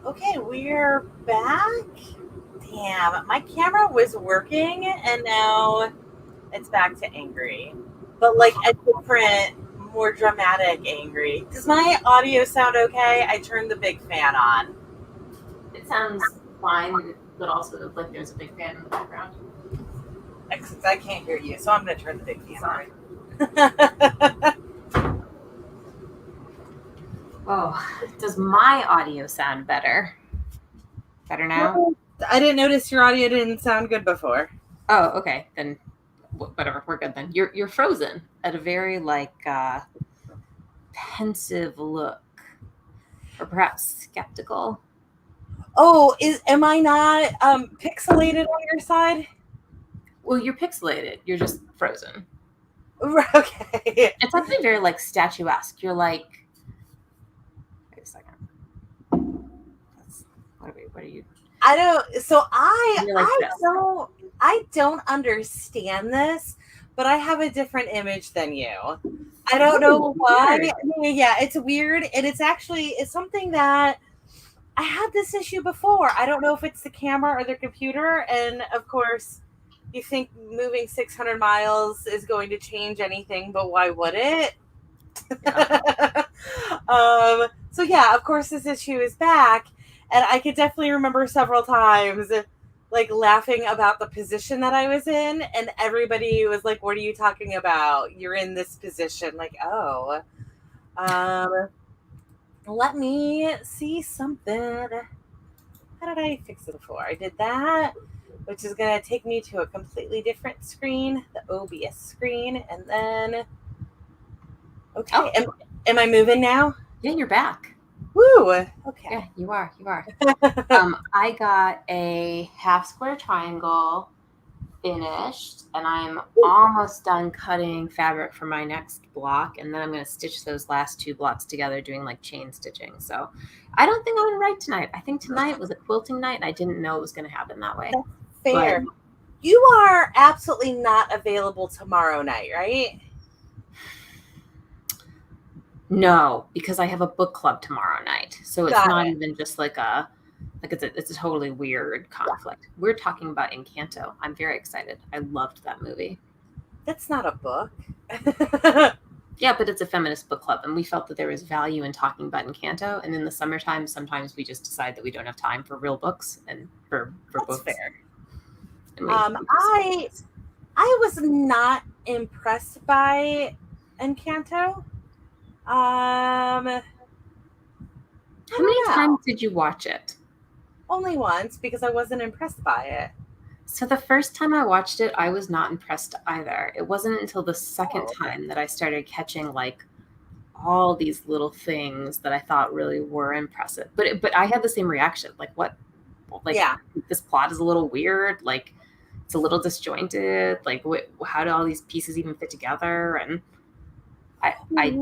Okay, we're back. Damn, my camera was working and now it's back to angry. But like a different, more dramatic angry. Does my audio sound okay? I turned the big fan on. It sounds fine, but also like there's a big fan in the background. Except I can't hear you, so I'm going to turn the big fan Sorry. on. Oh, does my audio sound better? Better now? I didn't notice your audio didn't sound good before. Oh, okay. Then whatever, we're good then. You're frozen at a very like pensive look, or perhaps skeptical. Oh, am I not pixelated on your side? Well, you're pixelated. You're just frozen. Okay. It's actually very like statuesque. You're like, wait a second. What are you? I don't. So Like I don't understand this, but I have a different image than you. I don't know why. Yeah, it's weird, and it's something that I had this issue before. I don't know if it's the camera or the computer, and of course, you think moving 600 miles is going to change anything, but why would it? Yeah. So yeah, of course, this issue is back. And I could definitely remember several times like laughing about the position that I was in. And everybody was like, what are you talking about? You're in this position. Like, oh, let me see something. How did I fix it before? I did that, which is going to take me to a completely different screen, the OBS screen. And then, okay. Oh. Am I moving now? Yeah, you're back. Woo! Okay. Yeah, you are. I got a half square triangle finished, and I'm almost done cutting fabric for my next block, and then I'm going to stitch those last two blocks together doing like chain stitching. So I don't think I'm going to write tonight. I think tonight was a quilting night, and I didn't know it was going to happen that way. That's fair. But you are absolutely not available tomorrow night, right? No, because I have a book club tomorrow night. So it's not even just like it's a totally weird conflict. Yeah. We're talking about Encanto. I'm very excited. I loved that movie. That's not a book. Yeah, but it's a feminist book club, and we felt that there was value in talking about Encanto. And in the summertime, sometimes we just decide that we don't have time for real books and for books. Fair. I was not impressed by Encanto. How many times did you watch it? Only once, because I wasn't impressed by it. So the first time I watched it, I was not impressed either. It wasn't until the second time that I started catching like all these little things that I thought really were impressive. But I had the same reaction. Like, what? Like, yeah, this plot is a little weird. Like, it's a little disjointed. Like, how do all these pieces even fit together? And Right.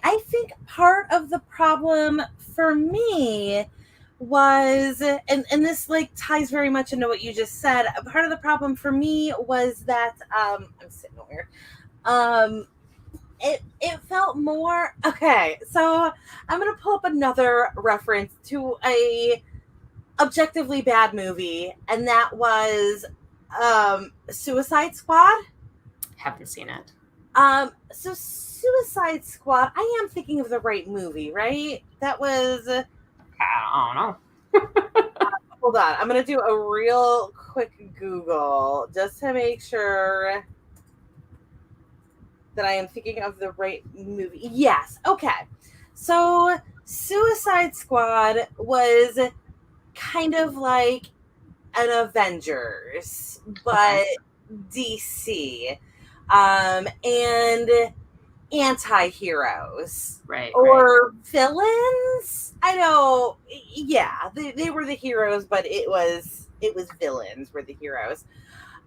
I think part of the problem for me was, and this like ties very much into what you just said. Part of the problem for me was that I'm sitting over here. It felt more okay. So I'm gonna pull up another reference to a objectively bad movie, and that was Suicide Squad. Haven't seen it. So Suicide Squad, I am thinking of the right movie, right? That was... I don't know. Hold on. I'm going to do a real quick Google just to make sure that I am thinking of the right movie. Yes. Okay. So Suicide Squad was kind of like an Avengers, but DC. And anti-heroes, right, or villains. I know. Yeah, they were the heroes, but it was villains were the heroes.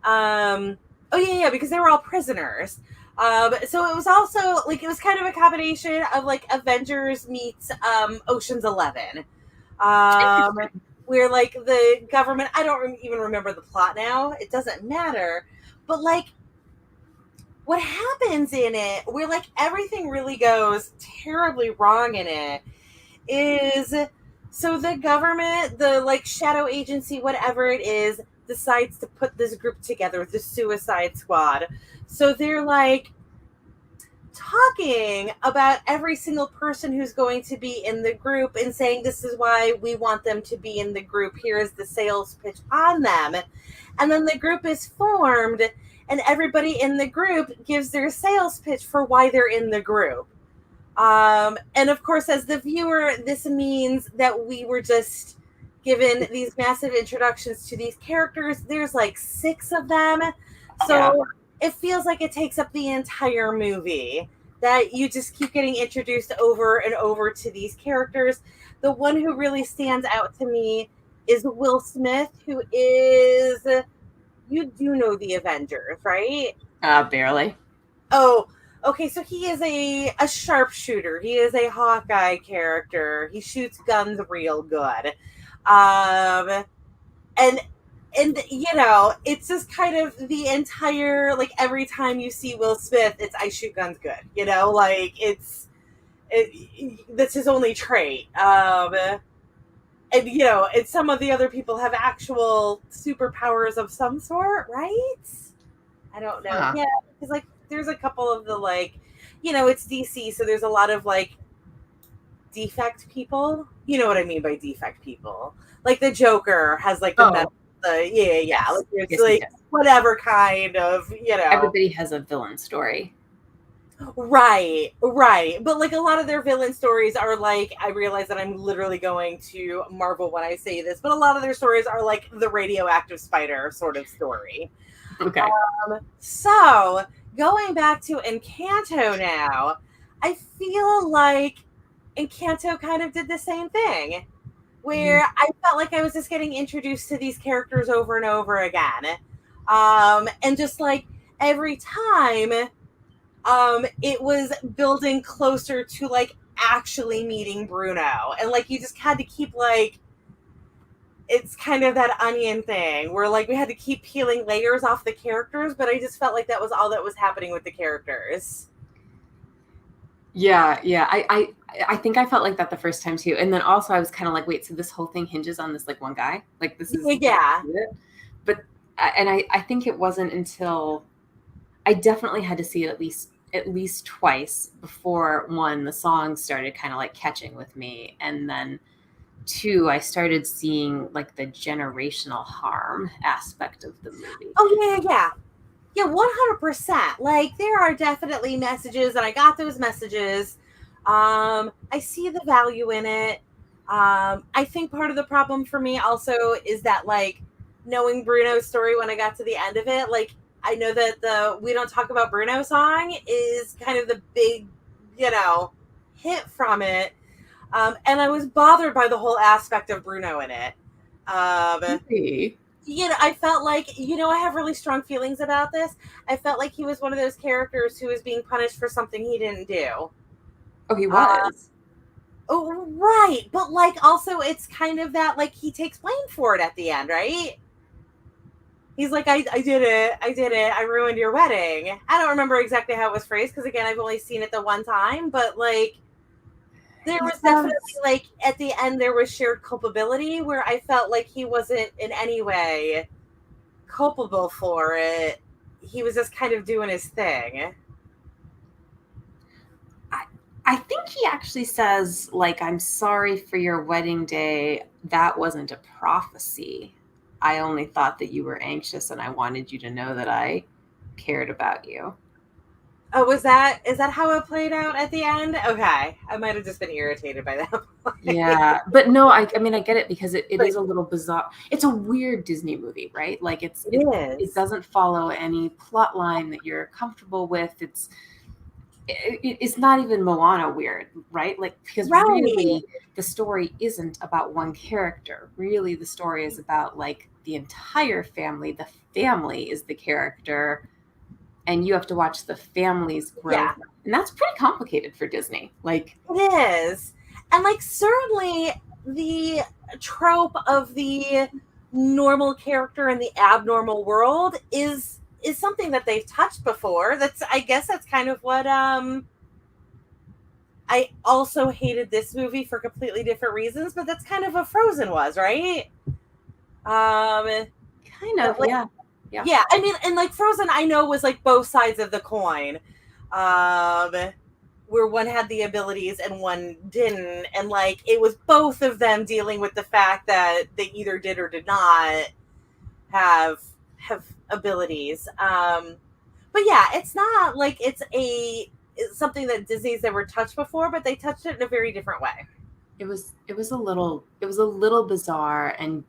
Oh yeah, because they were all prisoners. So it was also like it was kind of a combination of like Avengers meets Ocean's 11. Where like the government, I don't even remember the plot now. It doesn't matter, but like. What happens in it, where like everything really goes terribly wrong in it, is so the government, the like shadow agency, whatever it is, decides to put this group together, the Suicide Squad. So they're like talking about every single person who's going to be in the group and saying this is why we want them to be in the group. Here is the sales pitch on them. And then the group is formed and everybody in the group gives their sales pitch for why they're in the group. And of course, as the viewer, this means that we were just given these massive introductions to these characters. There's like 6 of them. So it feels like it takes up the entire movie, that you just keep getting introduced over and over to these characters. The one who really stands out to me is Will Smith, who is, you do know the Avengers, right? Barely. Oh, okay, so he is a sharpshooter. He is a Hawkeye character. He shoots guns real good. And you know, it's just kind of the entire, like, every time you see Will Smith, it's I shoot guns good. You know, like that's his only trait. And you know, and some of the other people have actual superpowers of some sort, right? I don't know. Yeah, because like there's a couple of the, like, you know, it's DC, so there's a lot of like defect people. You know what I mean by defect people? Like the Joker has like the best, yes. Like there's like whatever kind of, you know. Everybody has a villain story. Right. But like a lot of their villain stories are like, I realize that I'm literally going to Marvel when I say this, but a lot of their stories are like the radioactive spider sort of story. Okay. So going back to Encanto now, I feel like Encanto kind of did the same thing, where I felt like I was just getting introduced to these characters over and over again. And just like every time, it was building closer to like actually meeting Bruno. And like you just had to keep like, it's kind of that onion thing where like we had to keep peeling layers off the characters, but I just felt like that was all that was happening with the characters. Yeah. I think I felt like that the first time too. And then also I was kind of like, wait, so this whole thing hinges on this like one guy? Like this is But and I think it wasn't until I definitely had to see it at least twice before, one, the songs started kind of like catching with me, and then 2, I started seeing like the generational harm aspect of the movie. Oh yeah, 100%. Like there are definitely messages, and I got those messages. I see the value in it. I think part of the problem for me also is that like knowing Bruno's story when I got to the end of it, like I know that the "We Don't Talk About Bruno" song is kind of the big, you know, hit from it. And I was bothered by the whole aspect of Bruno in it. You know, I felt like, you know, I have really strong feelings about this. I felt like he was one of those characters who was being punished for something he didn't do. Oh, he was. Oh, right. But like, also, it's kind of that, like, he takes blame for it at the end, right? He's like, I did it. I ruined your wedding. I don't remember exactly how it was phrased, because again, I've only seen it the one time, but like, there was definitely like at the end there was shared culpability where I felt like he wasn't in any way culpable for it. He was just kind of doing his thing. I think he actually says, like, I'm sorry for your wedding day. That wasn't a prophecy. I only thought that you were anxious and I wanted you to know that I cared about you. Oh, is that how it played out at the end? Okay. I might have just been irritated by that. Yeah. But no, I mean, I get it, because it is a little bizarre. It's a weird Disney movie, right? Like it doesn't follow any plot line that you're comfortable with. It's not even Moana weird, right? Like, because really the story isn't about one character. Really, the story is about like the entire family. The family is the character, and you have to watch the family's growth. Yeah. And that's pretty complicated for Disney. Like, it is. And like certainly the trope of the normal character in the abnormal world is something that they've touched before. I guess that's kind of what I also hated this movie for completely different reasons, but that's kind of what Frozen was, right? Kind of, like yeah. Yeah. yeah, I mean, and like Frozen, I know was like both sides of the coin, um, where one had the abilities and one didn't, and like it was both of them dealing with the fact that they either did or did not have have abilities. But yeah, it's not like it's something that Disney's ever touched before, but they touched it in a very different way. It was a little bizarre, and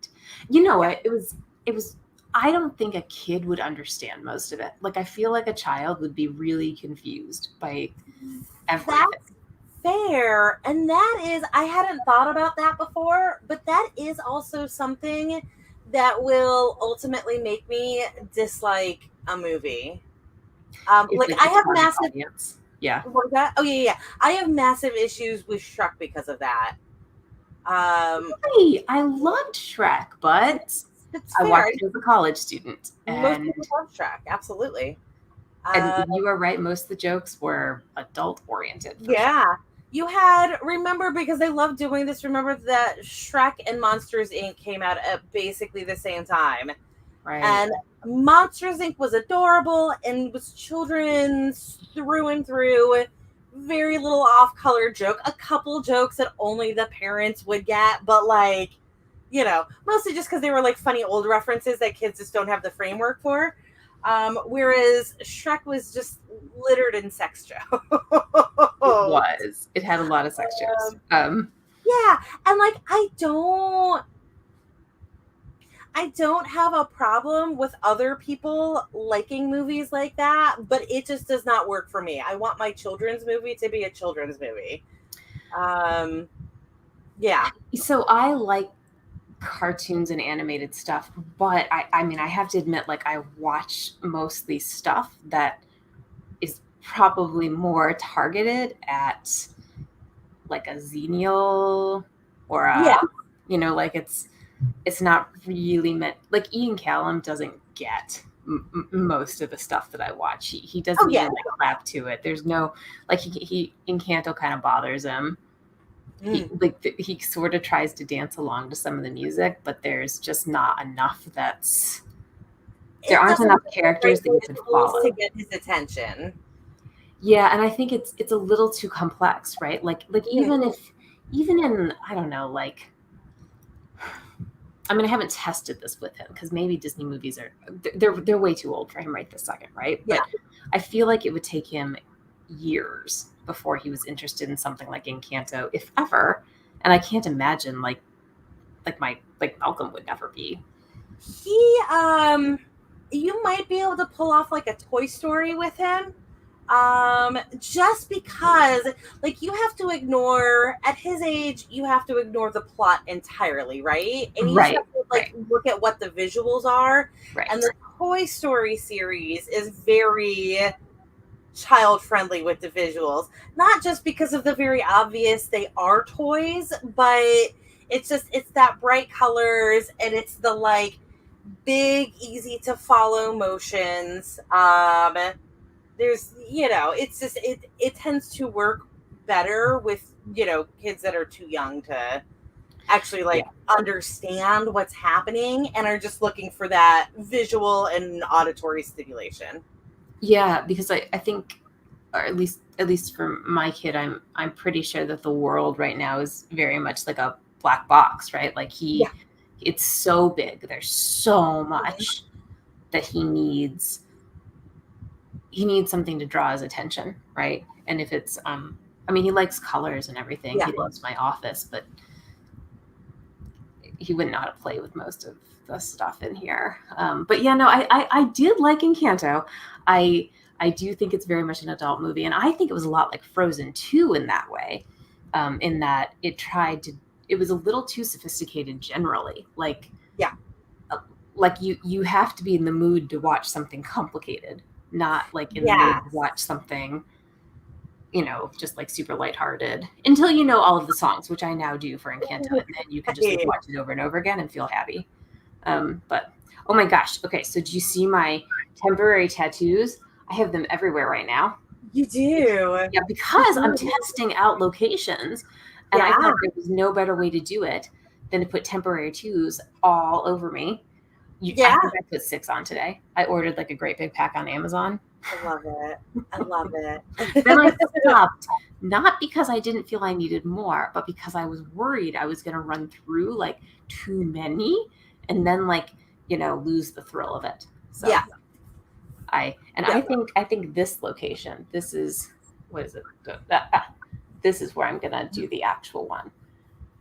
you know Yeah, what? It was I don't think a kid would understand most of it. Like I feel like a child would be really confused by everything. that's fair. And that is, I hadn't thought about that before, but that is also something that will ultimately make me dislike a movie. If Like it's I a have target massive, audience. Yeah. what was that? Oh yeah, yeah. I have massive issues with Shrek because of that. Um, Hey, I loved Shrek, but it's I fair. watched it as a college student, Most and people love Shrek, absolutely. and Uh, you are right, most of the jokes were adult oriented for sure. yeah. You had, remember, because they love doing this, remember that Shrek and Monsters Inc. came out at basically the same time. Right. And Monsters Inc. was adorable and was children's through and through. Very little off color joke. A couple jokes that only the parents would get, but like, mostly just because they were like funny old references that kids just don't have the framework for. Whereas Shrek was just littered in sex jokes. It was. It had a lot of sex jokes. Yeah, and like I don't have a problem with other people liking movies like that, but it just does not work for me. I want my children's movie to be a children's movie. Um, yeah, So I like cartoons and animated stuff, but I mean, I have to admit, like, I watch mostly stuff that is probably more targeted at like a Xenial or yeah, like it's not really meant, like Ian Callum doesn't get most of the stuff that I watch. He oh doesn't yeah. even like clap to it. There's no, like, he Encanto kind of bothers him. Mm. He sort of tries to dance along to some of the music, but there's just not enough there It aren't doesn't enough have the right characters that you could visuals to follow. get his attention. Yeah, and I think it's a little too complex, right? Like Mm. even in, I don't know, like, I mean, I haven't tested this with him because maybe Disney movies they're way too old for him right this second, right? Yeah, But I feel like it would take him years before he was interested in something like Encanto, if ever. And I can't imagine like Malcolm would never be. he you might be able to pull off like a Toy Story with him. Just because, like, you have to ignore, at his age, you have to ignore the plot entirely, right? And you just Right, have to like right, look at what the visuals are. And right. the Toy Story series is very child friendly with the visuals, not just because of the very obvious they are toys, but it's that bright colors, and it's the like big easy to follow motions. There's, it's just, it tends to work better with, kids that are too young to actually Yeah. like understand what's happening and are just looking for that visual and auditory stimulation. Yeah, because I think, or at least for my kid, I'm pretty sure that the world right now is very much like a black box, right? Like Yeah. it's so big. There's so much that he needs something to draw his attention, right? And if it's I mean, he likes colors and everything. Yeah. He loves my office, but he wouldn't know how to play with most of the stuff in here. But yeah, no, I did like Encanto. I do think it's very much an adult movie, and I think it was a lot like Frozen 2 in that way, in that it was a little too sophisticated generally. Yeah. Like you have to be in the mood to watch something complicated, not like in the mood Yeah. to watch something, just like super lighthearted until you know all of the songs, which I now do for Encanto, and then you can just like Right. watch it over and over again and feel happy. But oh my gosh, okay, so do you see my temporary tattoos? I have them everywhere right now. You do. Yeah, because I'm testing out locations, and I Yeah. thought there was no better way to do it than to put temporary tattoos all over me. I Yeah. think I put 6 on today. I ordered like a great big pack on Amazon. I love it. I love Then I it. stopped, not because I didn't feel I needed more, but because I was worried I was going to run through like too many and then like, lose the thrill of it. So Yeah. I think this location, this is, what is it? This is where I'm going to do the actual one.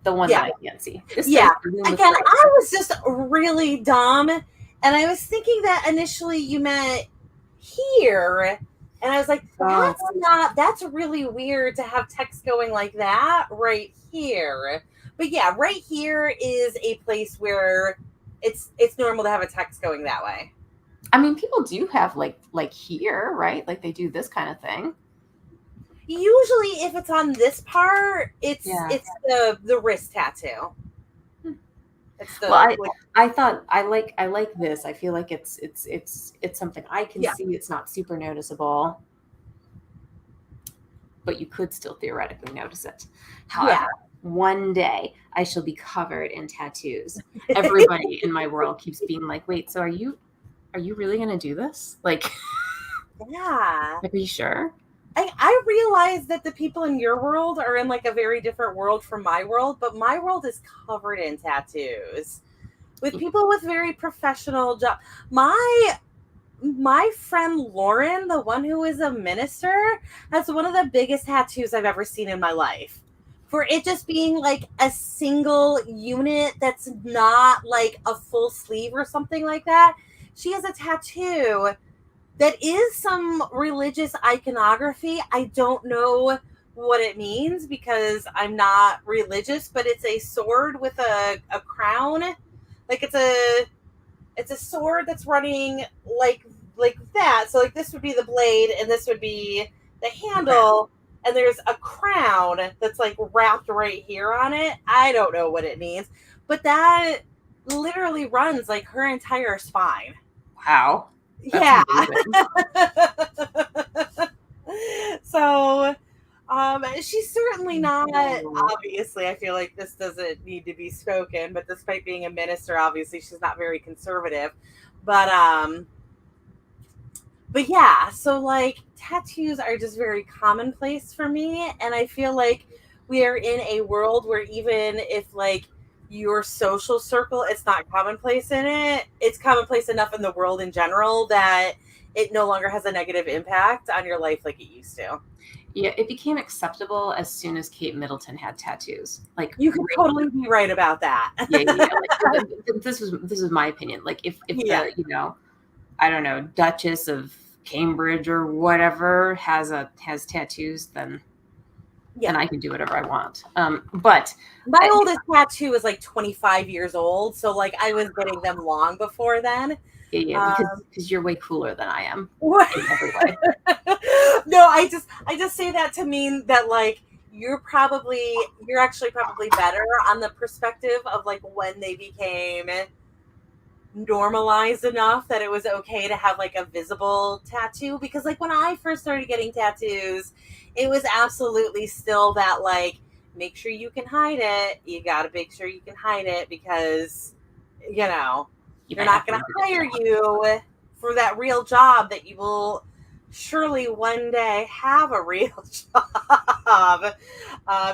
The one Yeah. that I can't see. This Yeah. says room with Again, break. I was just really dumb. And I was thinking that initially you meant here. And I was like, Oh, that's really weird to have text going like that right here. But yeah, right here is a place where it's normal to have a text going that way. I mean, people do have like here, right? Like they do this kind of thing. Usually if it's on this part, Yeah. it's the wrist tattoo. It's the Well, like, I thought I like this. I feel like it's something I can yeah. see. It's not super noticeable, but you could still theoretically notice it. Yeah. However, one day I shall be covered in tattoos. Everybody in my world keeps being like, "Wait, so are you really going to do this? Like, Yeah. are you sure?" I realize that the people in your world are in like a very different world from my world, but my world is covered in tattoos with people with very professional job. My friend Lauren, the one who is a minister, has one of the biggest tattoos I've ever seen in my life. For it just being like a single unit that's not like a full sleeve or something like that. She has a tattoo that is some religious iconography. I don't know what it means because I'm not religious, but it's a sword with a crown. Like it's a sword that's running like that. So like this would be the blade and this would be the handle, and there's a crown that's like wrapped right here on it. I don't know what it means, but that literally runs like her entire spine. Wow, that's Yeah. amazing. So she's certainly not, obviously, I feel like this doesn't need to be spoken, but despite being a minister, obviously she's not very conservative. But yeah, so like tattoos are just very commonplace for me, and I feel like we are in a world where even if like your social circle, it's not commonplace in it, it's commonplace enough in the world in general that it no longer has a negative impact on your life like it used to. Yeah, it became acceptable as soon as Kate Middleton had tattoos. Like, You could totally be right about that. yeah, yeah, yeah. Like, this was my opinion. Like, if Yeah. the I don't know, Duchess of Cambridge or whatever has tattoos, then Yeah. I can do whatever I want. But My oldest tattoo is like 25 years old, so like I was getting them long before then. yeah, because you're way cooler than I am What? in every way. No, I just say that to mean that like you're actually probably better on the perspective of like when they became normalized enough that it was okay to have like a visible tattoo, because like when I first started getting tattoos, it was absolutely still that like make sure you can hide it. You got to make sure you can hide it because they're not going to hire you for that real job that you will surely one day have a real job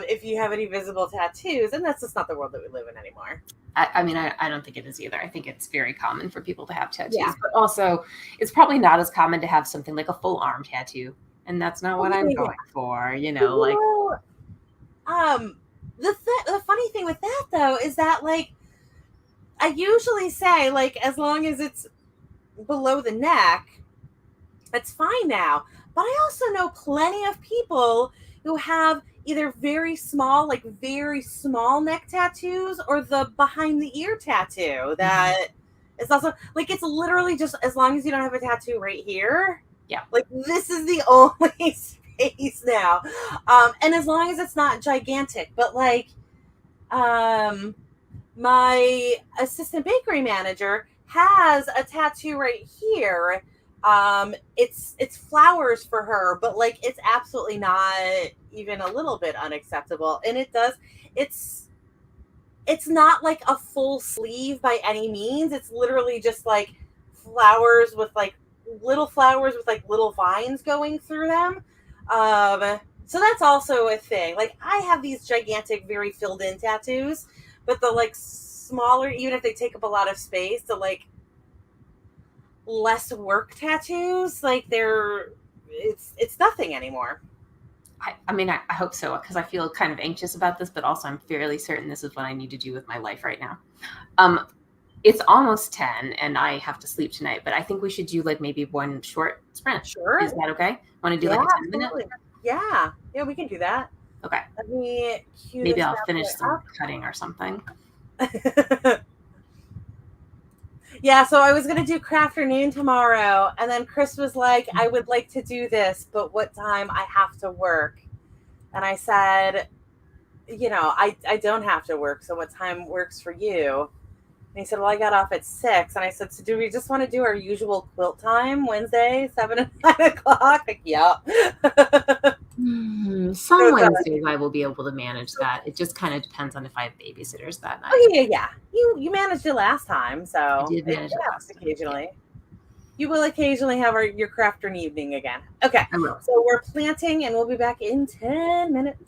if you have any visible tattoos. And that's just not the world that we live in anymore. I mean, I don't think it is either. I think it's very common for people to have tattoos, Yeah. but also it's probably not as common to have something like a full arm tattoo. And that's not what I'm going for, like. The funny thing with that though is that like I usually say like as long as it's below the neck, it's fine now. But I also know plenty of people who have either very small neck tattoos or the behind the ear tattoo that is also like it's literally just as long as you don't have a tattoo right here. Yeah. Like this is the only space now. And as long as it's not gigantic, but like my assistant bakery manager has a tattoo right here It's flowers for her, but like it's absolutely not even a little bit unacceptable. And it's it's not like a full sleeve by any means. It's literally just like flowers with like little flowers with like little vines going through them. So that's also a thing. Like I have these gigantic, very filled in tattoos, but the like smaller, even if they take up a lot of space, the like less work tattoos, like it's nothing anymore. I mean, I hope so because I feel kind of anxious about this, but also I'm fairly certain this is what I need to do with my life right now. Um, it's almost 10 and I have to sleep tonight, but I think we should do like maybe one short sprint. Is Sure. that okay? Want to do Yeah, like a 10-minute? absolutely. Yeah. Yeah, we can do that. Okay. Let me cue Maybe this I'll bad finish some boy cutting or something. up. Yeah, so I was gonna do crafter noon tomorrow, and then Chris was like, I would like to do this, but what time I have to work? And I said, I don't have to work, so what time works for you? And he said, well, I got off at 6. And I said, so do we just want to do our usual quilt time Wednesday, 7 and 9 o'clock? Like, yeah. Some So, Wednesdays I will be able to manage that. It just kind of depends on if I have babysitters that night. oh yeah. You managed it last time, I so did it manage it happens last time. Yeah, occasionally. You will occasionally have your crafter evening again. Okay, I will. so we're planting, and we'll be back in 10 minutes.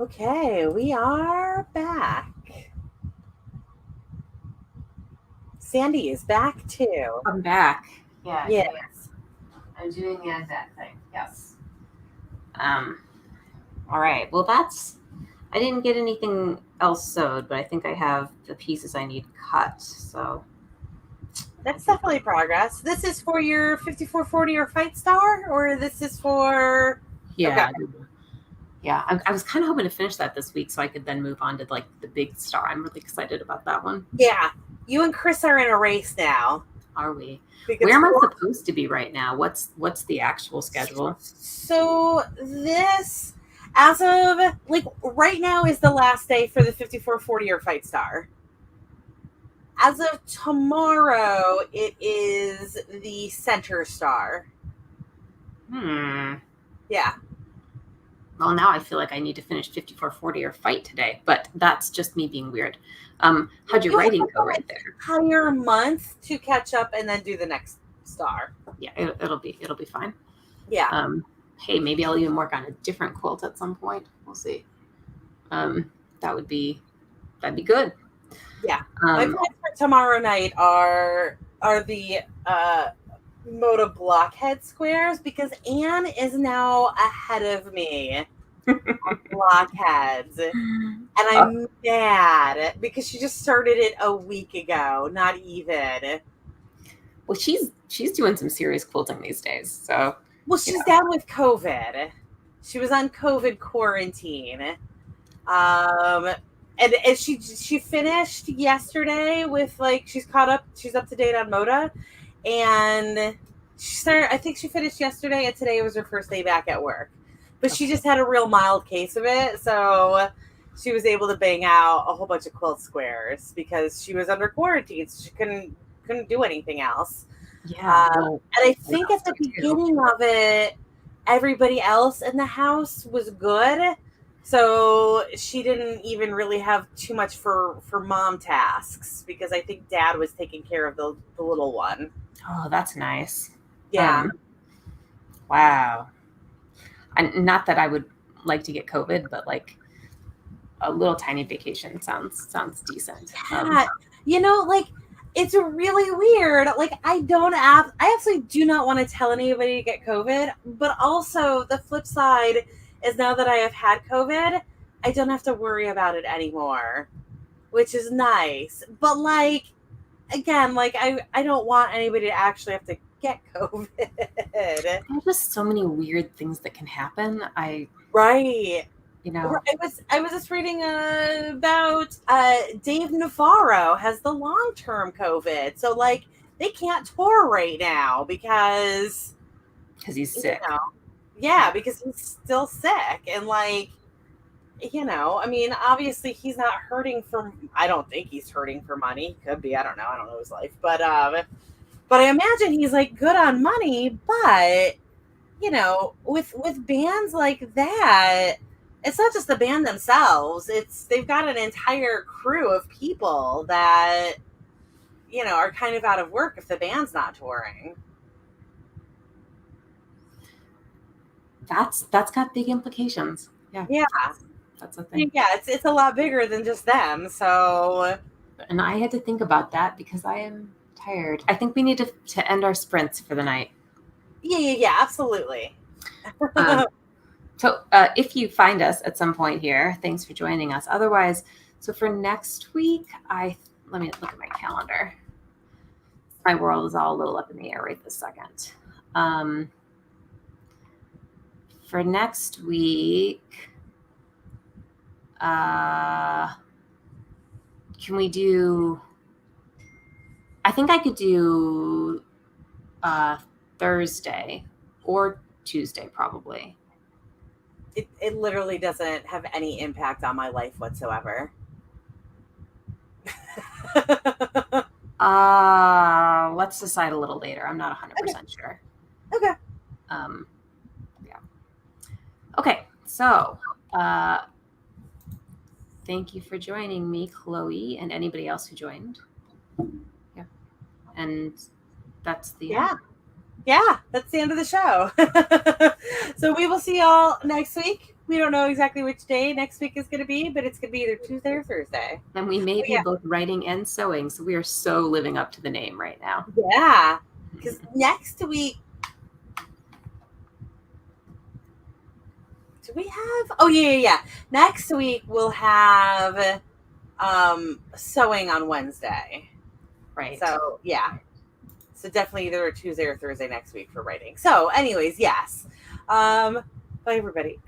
Okay, we are back. Sandy is back too. I'm back. Yeah, Yeah. yeah, yeah. I'm doing the exact thing. Yes. Um. All right. Well, I didn't get anything else sewed, but I think I have the pieces I need cut. So I That's think definitely progress. This is for your 5440 or Fight Star, or this is for. Okay. yeah, yeah. I was kind of hoping to finish that this week so I could then move on to like the big star. I'm really excited about that one. Yeah. You and Chris are in a race now. Are we? Because Where am I supposed to be right now? What's the actual schedule? so this, as of like right now, is the last day for the 5440 or Fight Star. As of tomorrow, it is the Center Star. Hmm. Yeah. Well, now I feel like I need to finish 5440 or fight today, but that's just me being weird. How'd your You have writing go right there? entire month to catch up and then do the next star. Yeah, it'll be fine. Yeah. Hey, maybe I'll even work on a different quilt at some point. We'll see. That'd be good. Yeah. My plans for tomorrow night are the Moda blockhead squares because Anne is now ahead of me on blockheads. And I'm mad because she just started it a week ago, not even. Well, she's doing some serious quilting these days. So Well, she's down with COVID. She was on COVID quarantine. And she finished yesterday with like she's caught up, she's up to date on Moda, and I think she finished yesterday, and today was her first day back at work. But she just had a real mild case of it, so she was able to bang out a whole bunch of quilt squares because she was under quarantine, so she couldn't do anything else. Yeah. And I think at the beginning of it, everybody else in the house was good. So she didn't even really have too much for mom tasks because I think dad was taking care of the little one. Oh, that's nice. Yeah. Wow. And not that I would like to get COVID, but like a little tiny vacation sounds decent. Yeah. Like it's really weird. Like I absolutely do not want to tell anybody to get COVID, but also the flip side is now that I have had COVID, I don't have to worry about it anymore, which is nice. But like, again, like I don't want anybody to actually have to get COVID. There's just so many weird things that can happen. Right. You know, I was just reading about Dave Navarro has the long-term COVID. So like they can't tour right now because he's sick. Yeah, because he's still sick. And like, I mean, obviously he's not hurting for I don't think he's hurting for money. He could be, I don't know his life. But I imagine he's like good on money, but with bands like that, it's not just the band themselves. They've got an entire crew of people that are kind of out of work if the band's not touring. That's got big implications. Yeah. Yeah. That's a thing. Yeah, it's a lot bigger than just them. So, and I had to think about that because I am tired. I think we need to end our sprints for the night. Yeah, absolutely. So if you find us at some point here, thanks for joining us. Otherwise, so for next week, let me look at my calendar. My world is all a little up in the air right this second. For next week, can we do? I think I could do Thursday or Tuesday, probably. It literally doesn't have any impact on my life whatsoever. Let's decide a little later. I'm not 100% sure. Okay. Yeah. Okay. So, thank you for joining me, Chloe, and anybody else who joined. Yeah. And that's the end. Yeah, that's the end of the show. So we will see y'all next week. We don't know exactly which day next week is going to be, but it's going to be either Tuesday or Thursday. And we may But be both writing and sewing, so we are so living up to the name right now. yeah, because next week, do we have? Oh yeah. Next week we'll have sewing on Wednesday. Right. So yeah. So definitely either a Tuesday or Thursday next week for writing. So, anyways, yes. Bye everybody.